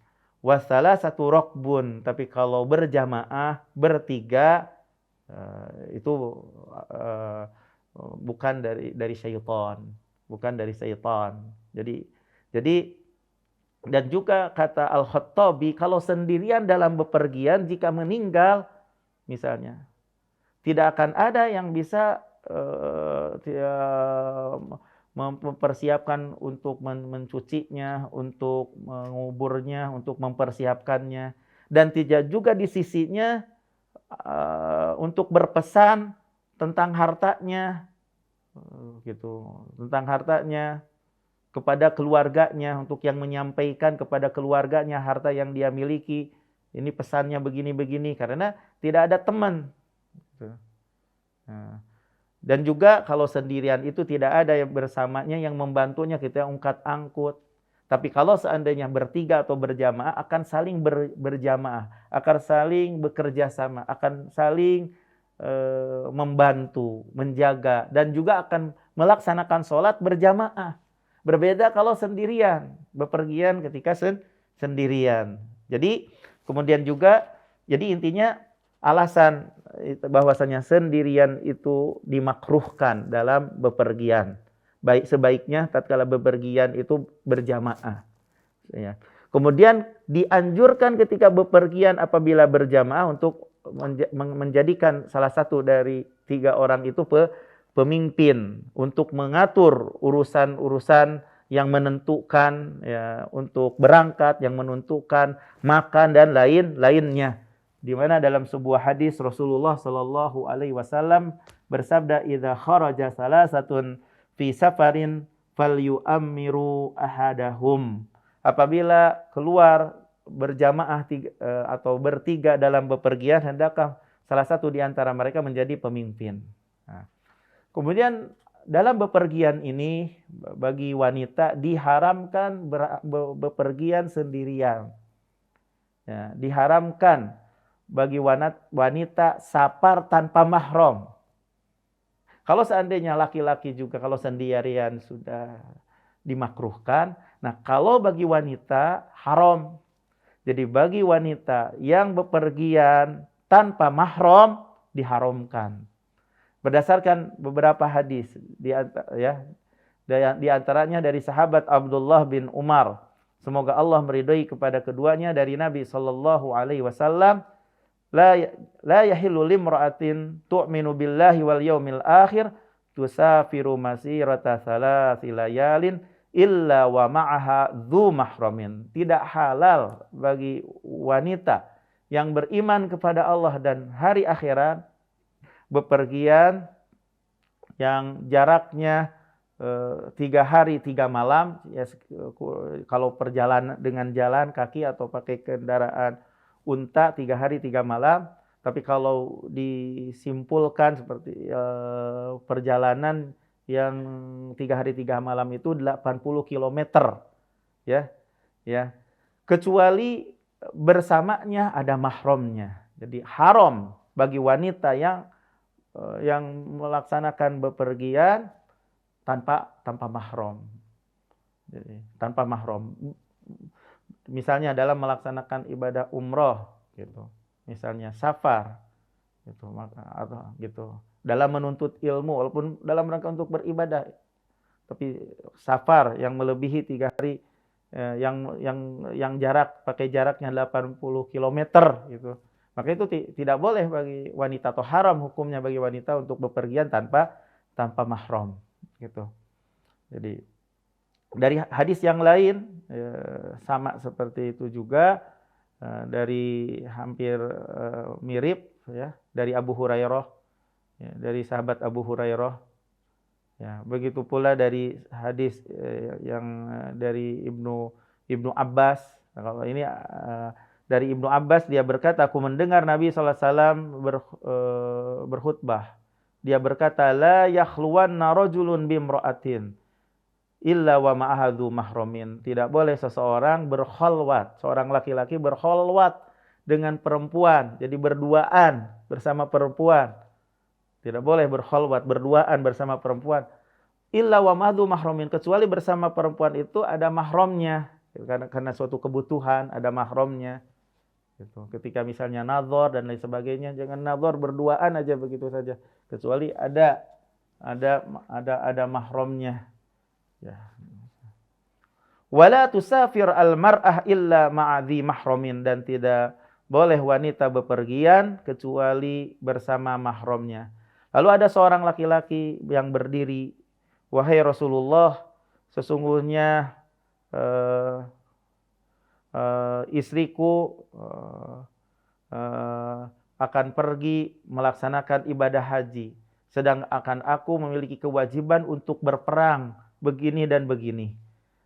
Wasalah satu rokbun, tapi kalau berjamaah bertiga itu uh, bukan dari syaitan, bukan dari syaitan. Jadi dan juga kata Al-Khattabi, kalau sendirian dalam bepergian jika meninggal misalnya, tidak akan ada yang bisa mempersiapkan untuk mencucinya, untuk menguburnya, untuk mempersiapkannya, dan tidak juga di sisinya untuk berpesan tentang hartanya, gitu, tentang hartanya kepada keluarganya, untuk yang menyampaikan kepada keluarganya harta yang dia miliki. Ini pesannya begini-begini, karena tidak ada teman. Nah, dan juga kalau sendirian itu tidak ada yang bersamanya yang membantunya ketika ungkat angkut. Tapi kalau seandainya bertiga atau berjamaah akan saling berjamaah, akan saling bekerja sama, akan saling membantu, menjaga, dan juga akan melaksanakan sholat berjamaah. Berbeda kalau sendirian, bepergian ketika sendirian. Jadi kemudian juga, jadi intinya alasan bahwasanya sendirian itu dimakruhkan dalam bepergian. Sebaiknya tatkala bepergian itu berjamaah. Ya. Kemudian dianjurkan ketika bepergian apabila berjamaah untuk menjadikan salah satu dari tiga orang itu pemimpin untuk mengatur urusan-urusan yang menentukan, ya, untuk berangkat, yang menentukan makan dan lain-lainnya. Di mana dalam sebuah hadis Rasulullah Shallallahu Alaihi Wasallam bersabda, "Idza kharaja salasatun fi safarin falyu'ammiru ahadahum." Apabila keluar berjamaah atau bertiga dalam bepergian, hendaklah salah satu di antara mereka menjadi pemimpin. Nah, kemudian dalam bepergian ini bagi wanita diharamkan bepergian sendirian. Ya, diharamkan bagi wanita safar tanpa mahram. Kalau seandainya laki-laki juga kalau sendirian sudah dimakruhkan, nah kalau bagi wanita haram. Jadi bagi wanita yang bepergian tanpa mahram diharamkan. Berdasarkan beberapa hadis di antaranya dari sahabat Abdullah bin Umar, semoga Allah meridhai kepada keduanya, dari Nabi sallallahu alaihi wasallam, la yahillu limra'atin tu'minu billahi wal yaumil akhir tusafiru masirata thalathi layalin illa wa ma'aha dzu mahramin. Tidak halal bagi wanita yang beriman kepada Allah dan hari akhirat bepergian yang jaraknya 3 hari 3 malam, ya, kalau perjalanan dengan jalan kaki atau pakai kendaraan unta 3 hari 3 malam. Tapi kalau disimpulkan seperti perjalanan yang 3 hari 3 malam itu 80 kilometer, ya, kecuali bersamanya ada mahramnya. Jadi haram bagi wanita yang melaksanakan bepergian tanpa mahram. Jadi, tanpa mahram. Misalnya dalam melaksanakan ibadah umroh, gitu. Misalnya safar, gitu, atau gitu. Dalam menuntut ilmu, walaupun dalam rangka untuk beribadah, tapi safar yang melebihi 3 hari, yang pakai jaraknya 80 kilometer, gitu. Maka itu tidak boleh bagi wanita, atau haram hukumnya bagi wanita untuk bepergian tanpa mahram, gitu. Jadi dari hadis yang lain sama seperti itu juga, dari hampir mirip, ya, dari Abu Hurairah, ya, dari sahabat Abu Hurairah, ya, begitu pula dari hadis yang dari Ibnu Abbas. Nah, kalau ini dari Ibnu Abbas, dia berkata, aku mendengar Nabi SAW berkhutbah. Dia berkata, la yakhluwanna rajulun bimra'atin illa wa ma'ahadhu mahramin. Tidak boleh seseorang berkhalwat, seorang laki-laki berkhalwat dengan perempuan, jadi berduaan bersama perempuan, Tidak boleh berkhalwat, berduaan bersama perempuan. Illa wa ma'dhu mahramin, kecuali bersama perempuan itu ada mahramnya. Karena suatu kebutuhan ada mahramnya. Gitu. Ketika misalnya nazar dan lain sebagainya, jangan nazar berduaan aja begitu saja. Kecuali ada mahramnya. Ya. Wala tusafir al-mar'ah illa ma'adhi mahramin, dan tidak boleh wanita bepergian kecuali bersama mahramnya. Lalu ada seorang laki-laki yang berdiri, wahai Rasulullah, sesungguhnya istriku akan pergi melaksanakan ibadah haji, sedang aku memiliki kewajiban untuk berperang begini dan begini.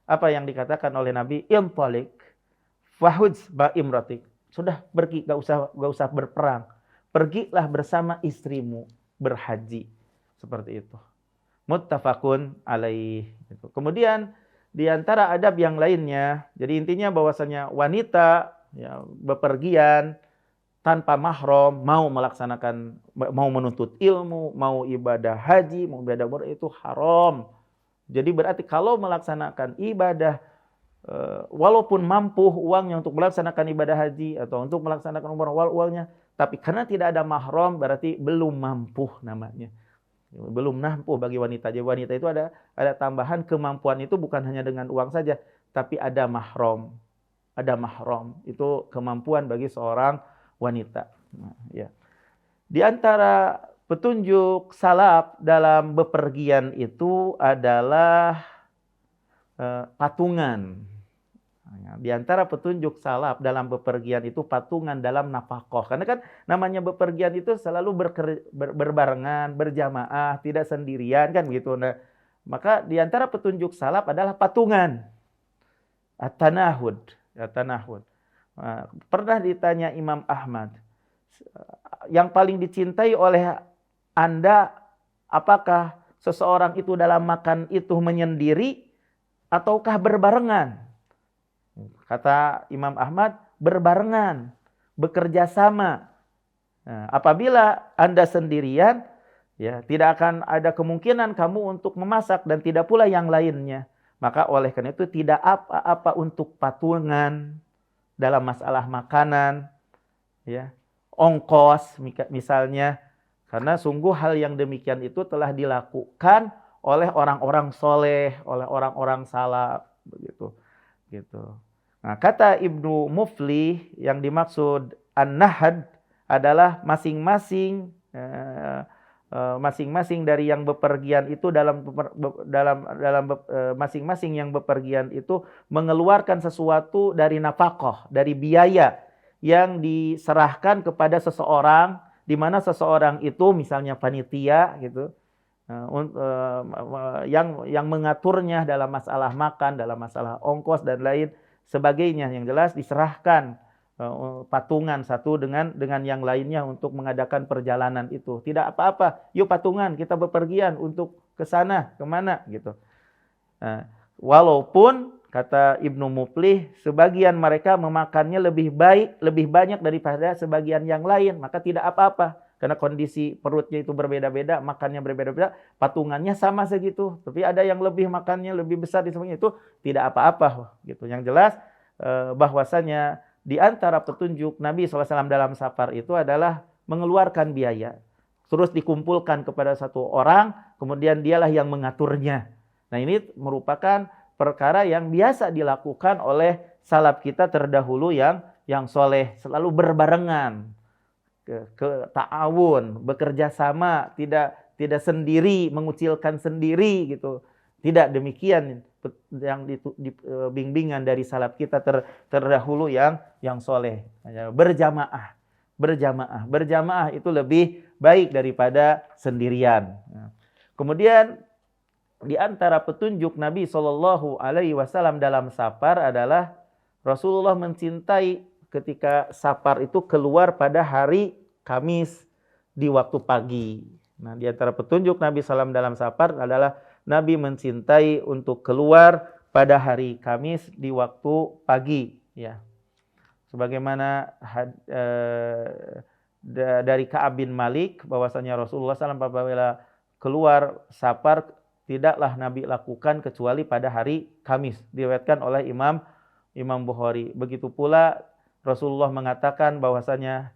Apa yang dikatakan oleh Nabi? Intalik fahuj ba imratik. Sudah pergi, gak usah berperang. Pergilah bersama istrimu berhaji. Seperti itu. Muttafaqun alaih. Kemudian di antara adab yang lainnya, jadi intinya bahwasanya wanita ya, bepergian tanpa mahram, mau menuntut ilmu, mau ibadah haji, mau ibadah umrah, itu haram. Jadi berarti kalau melaksanakan ibadah, walaupun mampu uangnya untuk melaksanakan ibadah haji atau untuk melaksanakan umrah uangnya, tapi karena tidak ada mahram berarti belum mampu namanya. Belum mampu bagi wanita. Jadi wanita itu ada tambahan kemampuan, itu bukan hanya dengan uang saja, tapi ada mahram. Ada mahram, itu kemampuan bagi seorang wanita. Nah, ya. Di antara petunjuk salaf dalam bepergian itu adalah patungan. Di antara petunjuk salaf dalam bepergian itu patungan dalam nafkah. Karena kan namanya bepergian itu selalu berbarengan, berjamaah, tidak sendirian kan gitu. Nah, maka di antara petunjuk salaf adalah patungan. At-tanahud. Pernah ditanya Imam Ahmad, yang paling dicintai oleh Anda, apakah seseorang itu dalam makan itu menyendiri ataukah berbarengan? Kata Imam Ahmad, berbarengan, bekerja sama. Nah, apabila Anda sendirian, ya tidak akan ada kemungkinan kamu untuk memasak dan tidak pula yang lainnya. Maka oleh karena itu tidak apa-apa untuk patungan dalam masalah makanan, ya, ongkos misalnya, karena sungguh hal yang demikian itu telah dilakukan oleh orang-orang soleh, oleh orang-orang salaf, begitu. Gitu. Nah, kata Ibnu Muflih, yang dimaksud an-nahad adalah masing-masing dari yang bepergian itu dalam masing-masing yang bepergian itu mengeluarkan sesuatu dari nafkah, dari biaya yang diserahkan kepada seseorang, di mana seseorang itu misalnya panitia gitu, yang mengaturnya dalam masalah makan, dalam masalah ongkos dan lain sebagainya. Yang jelas diserahkan patungan satu dengan yang lainnya untuk mengadakan perjalanan itu. Tidak apa-apa, yuk patungan, kita bepergian untuk ke sana, kemana gitu. Walaupun kata Ibnu Muflih, sebagian mereka memakannya lebih banyak daripada sebagian yang lain, maka tidak apa-apa. Karena kondisi perutnya itu berbeda-beda, makannya berbeda-beda, patungannya sama segitu. Tapi ada yang lebih makannya lebih besar di semuanya, itu tidak apa-apa gitu. Yang jelas bahwasanya di antara petunjuk Nabi SAW dalam safar itu adalah mengeluarkan biaya, terus dikumpulkan kepada satu orang, kemudian dialah yang mengaturnya. Nah, ini merupakan perkara yang biasa dilakukan oleh salaf kita terdahulu yang soleh, selalu berbarengan, ke ta'awun, bekerja sama, tidak sendiri, mengucilkan sendiri gitu. Tidak demikian yang bimbingan dari salaf kita terdahulu yang soleh. Berjamaah itu lebih baik daripada sendirian. Kemudian di antara petunjuk Nabi SAW dalam safar adalah Rasulullah mencintai ketika safar itu keluar pada hari Kamis di waktu pagi. Nah, di antara petunjuk Nabi SAW dalam safar adalah Nabi mencintai untuk keluar pada hari Kamis di waktu pagi. Ya, sebagaimana dari Ka'ab bin Malik bahwasanya Rasulullah SAW apabila keluar safar tidaklah Nabi lakukan kecuali pada hari Kamis. Diriwayatkan oleh Imam Bukhari. Begitu pula Rasulullah mengatakan bahwasanya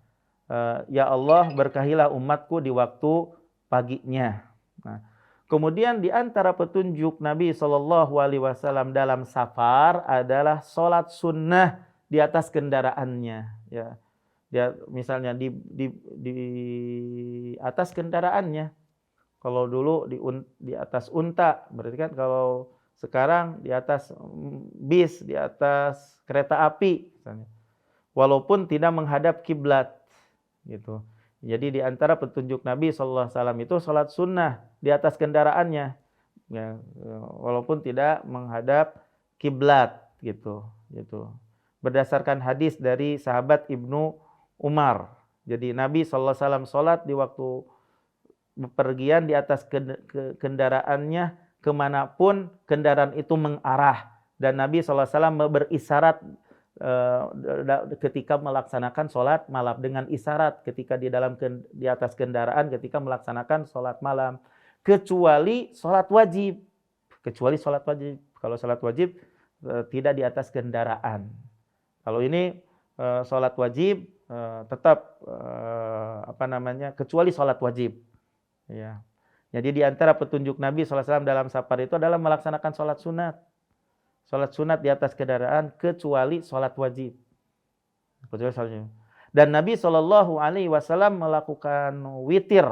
ya Allah berkahilah umatku di waktu paginya. Nah, kemudian di antara petunjuk Nabi SAW dalam safar adalah sholat sunnah di atas kendaraannya. Ya, dia misalnya di atas kendaraannya. Kalau dulu di atas unta, berarti kan kalau sekarang di atas bis, di atas kereta api, misalnya. Walaupun tidak menghadap kiblat, gitu. Jadi di antara petunjuk Nabi SAW itu sholat sunnah di atas kendaraannya, ya, walaupun tidak menghadap kiblat, gitu. Berdasarkan hadis dari sahabat Ibnu Umar. Jadi Nabi SAW sholat di waktu bepergian di atas kendaraannya kemanapun kendaraan itu mengarah, dan Nabi SAW berisyarat ketika melaksanakan sholat malam dengan isyarat ketika di atas kendaraan ketika melaksanakan sholat malam, kecuali sholat wajib. Kalau sholat wajib tidak di atas kendaraan. Kalau ini sholat wajib tetap kecuali sholat wajib. Ya. Jadi di antara petunjuk Nabi SAW dalam safar itu adalah melaksanakan sholat sunat. Sholat sunat di atas kendaraan kecuali sholat wajib. Dan Nabi SAW melakukan witir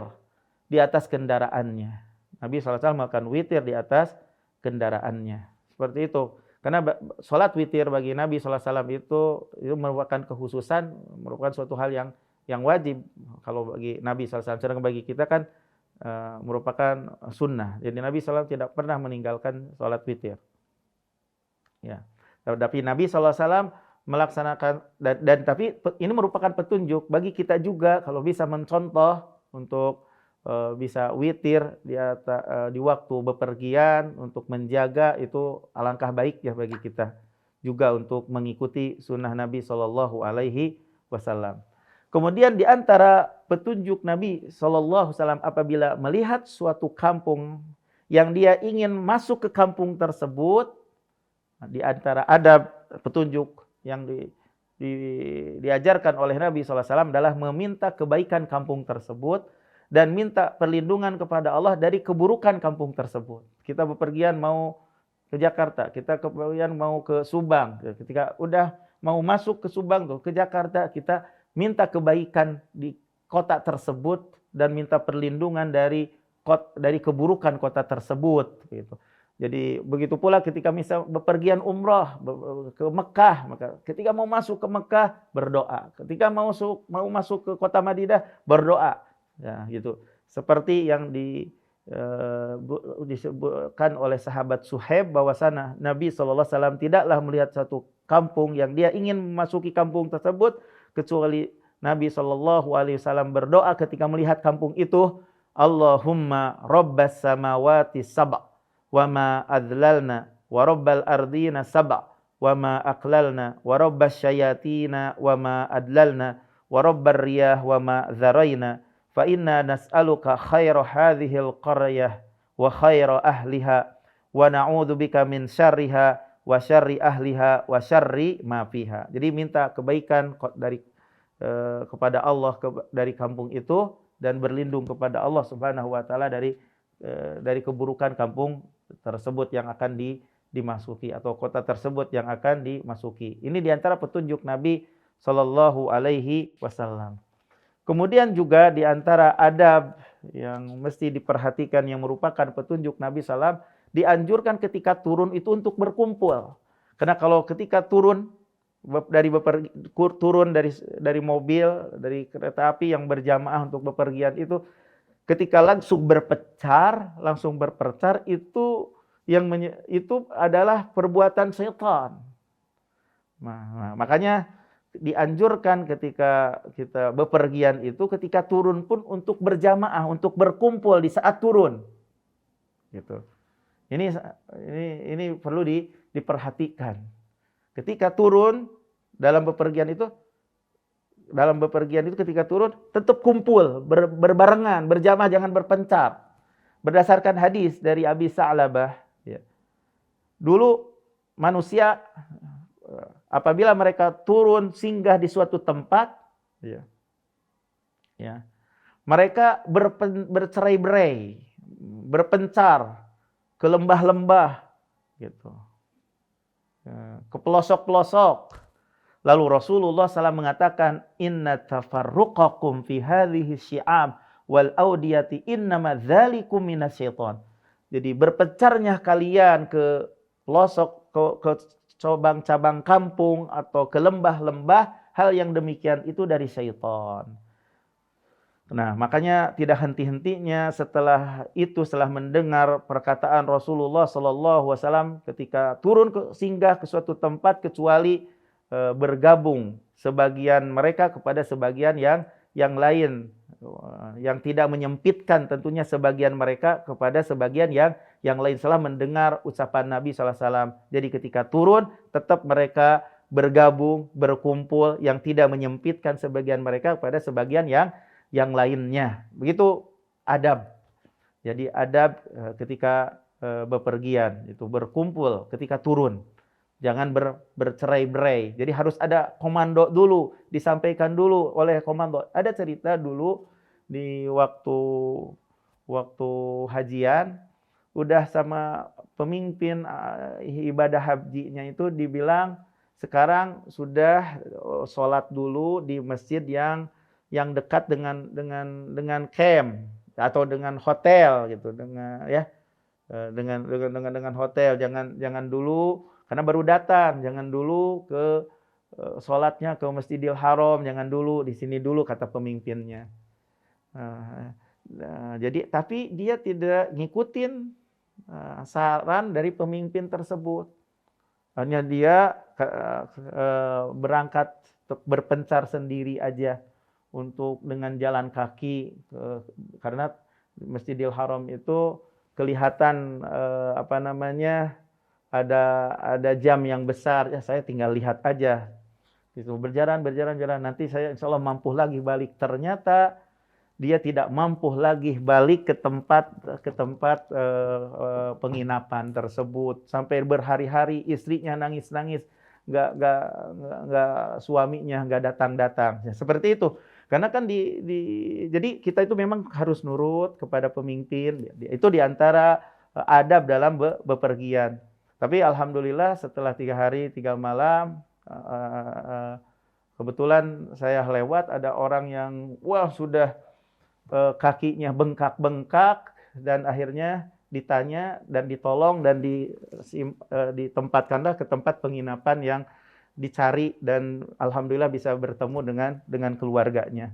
di atas kendaraannya. Nabi SAW melakukan witir di atas kendaraannya. Seperti itu. Karena sholat witir bagi Nabi SAW itu merupakan kekhususan, merupakan suatu hal yang wajib. Kalau bagi Nabi SAW, sedangkan bagi kita kan merupakan sunnah. Jadi Nabi SAW tidak pernah meninggalkan sholat witir. Ya. Tapi Nabi SAW melaksanakan dan tapi ini merupakan petunjuk bagi kita juga kalau bisa mencontoh untuk bisa witir di waktu bepergian untuk menjaga, itu alangkah baik ya bagi kita juga untuk mengikuti sunnah Nabi SAW. Kemudian di antara petunjuk Nabi SAW apabila melihat suatu kampung yang dia ingin masuk ke kampung tersebut, di antara adab petunjuk yang diajarkan oleh Nabi SAW adalah meminta kebaikan kampung tersebut dan minta perlindungan kepada Allah dari keburukan kampung tersebut. Kita bepergian mau ke Jakarta, kita kemudian mau ke Subang, ketika udah mau masuk ke Subang tuh ke Jakarta, kita minta kebaikan di kota tersebut dan minta perlindungan dari keburukan kota tersebut, gitu. Jadi begitu pula ketika misal bepergian umrah ke Mekah, maka ketika mau masuk ke Mekah berdoa, ketika mau masuk ke kota Madinah berdoa, ya gitu. Seperti yang disebutkan oleh sahabat Suhaib bahwasana Nabi SAW tidaklah melihat satu kampung yang dia ingin memasuki kampung tersebut kecuali Nabi SAW berdoa ketika melihat kampung itu, Allahumma rabbas samawati sab' wa ma adlalna wa rabbal ardina sab' wa ma aqlalna wa rabbas syayatina wa ma adlalna wa rabbar riyah wa ma dzaraina fa inna nas'aluka khaira hadhil qaryah wa khaira ahliha wa na'udzubika min syarriha wa syarri ahliha wa syarri ma fiha. Jadi minta kebaikan kepada Allah dari kampung itu dan berlindung kepada Allah Subhanahu wa taala dari keburukan kampung tersebut yang akan dimasuki atau kota tersebut yang akan dimasuki. Ini diantara petunjuk Nabi Shallallahu Alaihi Wasallam. Kemudian juga diantara adab yang mesti diperhatikan yang merupakan petunjuk Nabi SAW, dianjurkan ketika turun itu untuk berkumpul. Karena kalau ketika turun dari mobil, dari kereta api yang berjamaah untuk bepergian itu, ketika langsung berpencar itu adalah perbuatan setan. Nah, makanya dianjurkan ketika kita bepergian itu ketika turun pun untuk berjamaah, untuk berkumpul di saat turun. Gitu. Ini perlu diperhatikan. Ketika turun dalam bepergian itu dalam bepergian itu ketika turun tetap kumpul, berbarengan, berjamaah, jangan berpencar. Berdasarkan hadis dari Abi Sa'labah, ya. Dulu manusia apabila mereka turun singgah di suatu tempat, ya, ya, mereka bercerai-berai, berpencar ke lembah-lembah, gitu, ya, ke pelosok-pelosok. Lalu Rasulullah SAW mengatakan, inna tafarruqakum fi hadhihi syi'ab wal audiyati innama dzalikum minasyaiton. Jadi berpencarnya kalian ke pelosok, ke cabang-cabang kampung atau ke lembah-lembah, hal yang demikian itu dari syaitan. Nah, makanya tidak henti-hentinya setelah mendengar perkataan Rasulullah SAW ketika turun singgah ke suatu tempat, kecuali bergabung sebagian mereka kepada sebagian yang lain, yang tidak menyempitkan tentunya sebagian mereka kepada sebagian yang lain setelah mendengar ucapan Nabi SAW. Jadi ketika turun tetap mereka bergabung, berkumpul, yang tidak menyempitkan sebagian mereka kepada sebagian yang lainnya. Begitu adab. Jadi adab ketika bepergian itu berkumpul ketika turun. Jangan bercerai-berai. Jadi harus ada komando dulu, disampaikan dulu oleh komando. Ada cerita dulu di waktu hajian, udah sama pemimpin ibadah hajinya itu dibilang sekarang sudah sholat dulu di masjid yang dekat dengan camp atau dengan hotel gitu, dengan hotel. Jangan dulu karena baru datang, jangan dulu ke sholatnya ke Masjidil Haram, jangan dulu di sini dulu, kata pemimpinnya. Jadi tapi dia tidak ngikutin saran dari pemimpin tersebut. Hanya dia berangkat berpencar sendiri aja untuk dengan jalan kaki, karena Masjidil Haram itu kelihatan ada jam yang besar, ya saya tinggal lihat aja gitu, berjalan nanti saya insya Allah mampu lagi balik. Ternyata dia tidak mampu lagi balik ke tempat penginapan tersebut sampai berhari-hari. Istrinya nangis nggak suaminya nggak datang ya, seperti itu. Karena kan jadi kita itu memang harus nurut kepada pemimpin, itu diantara adab dalam bepergian. Tapi alhamdulillah setelah 3 hari 3 malam, kebetulan saya lewat, ada orang yang sudah kakinya bengkak-bengkak, dan akhirnya ditanya dan ditolong dan ditempatkanlah ke tempat penginapan yang dicari, dan alhamdulillah bisa bertemu dengan keluarganya.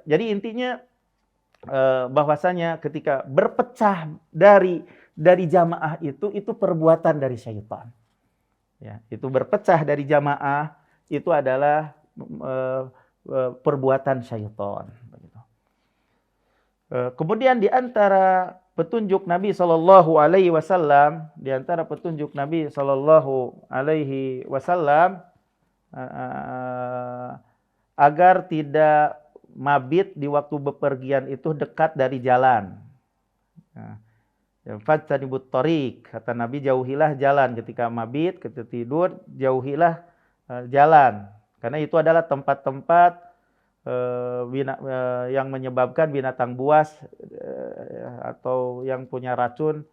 Jadi intinya bahwasanya ketika berpecah dari jamaah itu perbuatan dari syaitan. Ya, itu berpecah dari jamaah itu adalah perbuatan syaitan. Kemudian di antara petunjuk Nabi Shallallahu Alaihi Wasallam, agar tidak mabit di waktu bepergian itu dekat dari jalan. Fajtanibut thoriq, kata Nabi, jauhilah jalan ketika mabit, ketika tidur, jauhilah jalan, karena itu adalah tempat-tempat yang menyebabkan binatang buas atau yang punya racun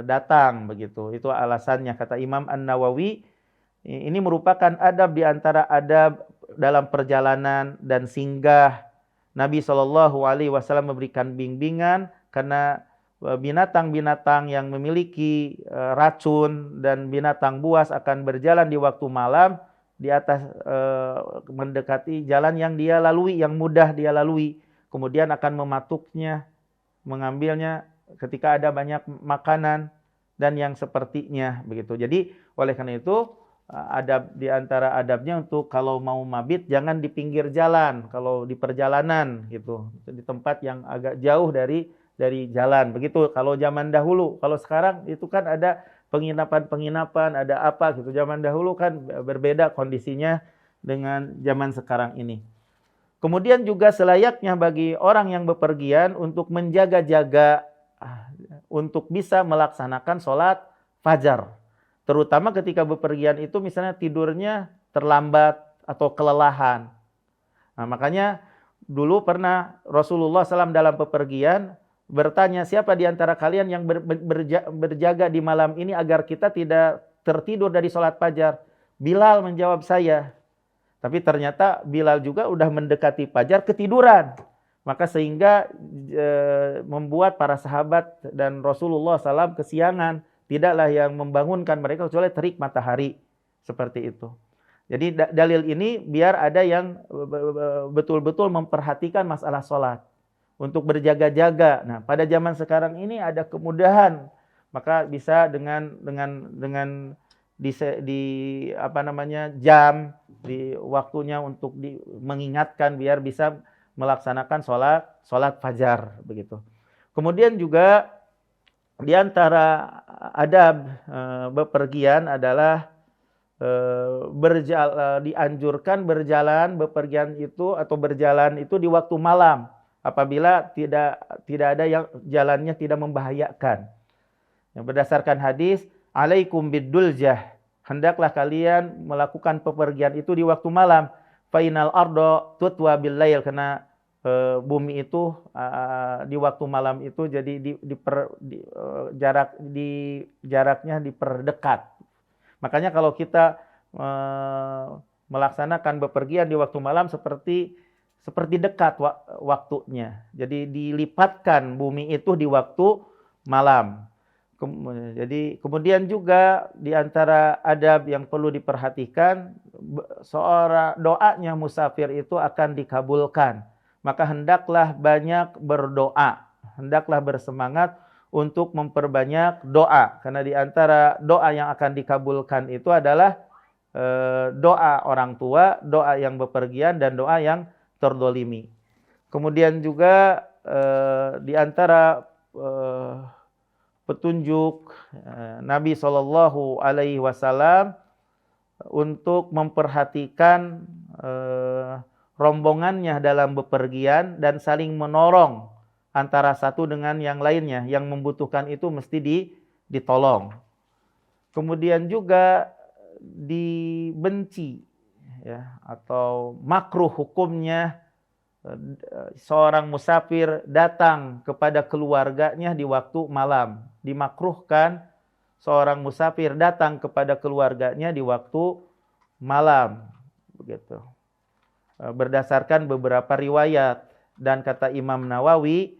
datang, begitu. Itu alasannya, kata Imam An-Nawawi. Ini merupakan adab di antara adab dalam perjalanan dan singgah. Nabi SAW memberikan bimbingan karena binatang-binatang yang memiliki racun dan binatang buas akan berjalan di waktu malam di atas mendekati jalan yang dia lalui, yang mudah dia lalui, kemudian akan mematuknya, mengambilnya ketika ada banyak makanan dan yang sepertinya, begitu. Jadi oleh karena itu adab di antara adabnya untuk kalau mau mabit jangan di pinggir jalan, kalau di perjalanan gitu, di tempat yang agak jauh dari jalan, begitu. Kalau zaman dahulu, kalau sekarang itu kan ada penginapan, ada apa gitu. Zaman dahulu kan berbeda kondisinya dengan zaman sekarang ini. Kemudian juga selayaknya bagi orang yang bepergian untuk menjaga-jaga untuk bisa melaksanakan sholat fajar. Terutama ketika bepergian itu misalnya tidurnya terlambat atau kelelahan. Nah, makanya dulu pernah Rasulullah SAW dalam bepergian bertanya, siapa di antara kalian yang berjaga di malam ini agar kita tidak tertidur dari sholat fajar? Bilal menjawab, saya. Tapi ternyata Bilal juga udah mendekati fajar ketiduran. Maka sehingga membuat para sahabat dan Rasulullah SAW kesiangan. Tidaklah yang membangunkan mereka kecuali terik matahari. Seperti itu. Jadi dalil ini biar ada yang betul-betul memperhatikan masalah sholat. Untuk berjaga-jaga. Nah, pada zaman sekarang ini ada kemudahan. Maka bisa dengan jam di waktunya untuk mengingatkan biar bisa melaksanakan sholat fajar begitu. Kemudian juga di antara adab bepergian adalah dianjurkan bepergian itu atau berjalan itu di waktu malam apabila tidak ada yang jalannya tidak membahayakan. Yang berdasarkan hadis, alaikum biduljah, hendaklah kalian melakukan pepergian itu di waktu malam. Fainal ardo tutwa bil lail, karena bumi itu di waktu malam itu jadi jaraknya diperdekat. Makanya kalau kita melaksanakan bepergian di waktu malam seperti dekat waktunya. Jadi dilipatkan bumi itu di waktu malam. Jadi kemudian juga di antara adab yang perlu diperhatikan, seorang doanya musafir itu akan dikabulkan. Maka hendaklah banyak berdoa, hendaklah bersemangat untuk memperbanyak doa. Karena di antara doa yang akan dikabulkan itu adalah doa orang tua, doa yang bepergian, dan doa yang terdolimi. Kemudian juga di antara petunjuk Nabi Shallallahu Alaihi Wasallam untuk memperhatikan rombongannya dalam bepergian dan saling menolong antara satu dengan yang lainnya, yang membutuhkan itu mesti ditolong. Kemudian juga dibenci ya, atau makruh hukumnya seorang musafir datang kepada keluarganya di waktu malam. Dimakruhkan seorang musafir datang kepada keluarganya di waktu malam. Begitu. Berdasarkan beberapa riwayat, dan kata Imam Nawawi,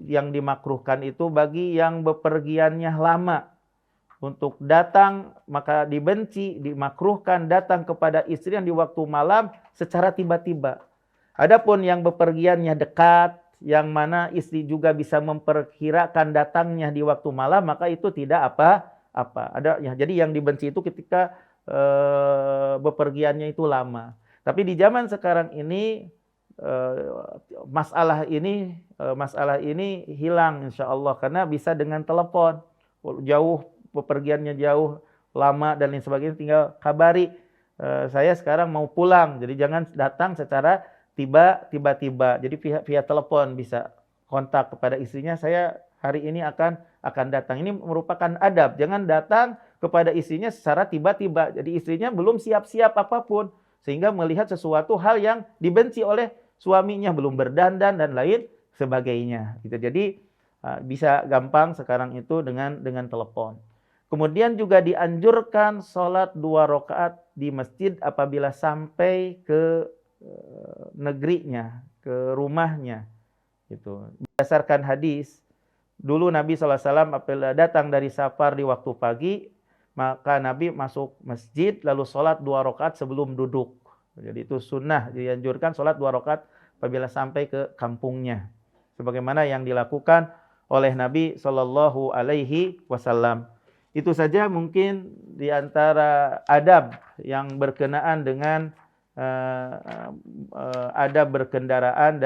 yang dimakruhkan itu bagi yang bepergiannya lama. Untuk datang, maka dibenci, dimakruhkan datang kepada istri yang di waktu malam secara tiba-tiba. Adapun yang bepergiannya dekat, yang mana istri juga bisa memperkirakan datangnya di waktu malam, maka itu tidak apa-apa. Jadi yang dibenci itu ketika bepergiannya itu lama. Tapi di zaman sekarang ini masalah ini hilang insya Allah, karena bisa dengan telepon. Jauh, bepergiannya jauh, lama dan lain sebagainya, tinggal kabari, saya sekarang mau pulang. Jadi jangan datang secara tiba-tiba. Jadi via telepon bisa kontak kepada istrinya, saya hari ini akan datang. Ini merupakan adab. Jangan datang kepada istrinya secara tiba-tiba. Jadi istrinya belum siap-siap apapun, sehingga melihat sesuatu hal yang dibenci oleh suaminya, belum berdandan dan lain sebagainya. Gitu. Jadi bisa gampang sekarang itu dengan telepon. Kemudian juga dianjurkan sholat 2 rakaat di masjid apabila sampai ke negerinya, ke rumahnya. Gitu. Berdasarkan hadis, dulu Nabi SAW apabila datang dari safar di waktu pagi, maka Nabi masuk masjid lalu sholat 2 rakaat sebelum duduk. Jadi itu sunnah, dianjurkan sholat 2 rakaat apabila sampai ke kampungnya. Sebagaimana yang dilakukan oleh Nabi Shallallahu Alaihi Wasallam. Itu saja mungkin di antara adab yang berkenaan dengan adab berkendaraan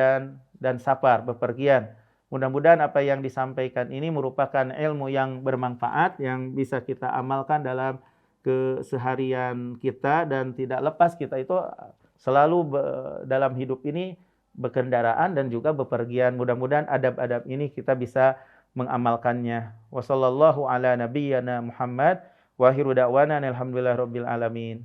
dan safar, bepergian. Mudah-mudahan apa yang disampaikan ini merupakan ilmu yang bermanfaat, yang bisa kita amalkan dalam keseharian kita dan tidak lepas kita itu selalu dalam hidup ini berkendaraan dan juga bepergian. Mudah-mudahan adab-adab ini kita bisa mengamalkannya. Wassallallahu ala nabiyyana Muhammad wa akhiru da'wana alhamdulillahirabbil alamin.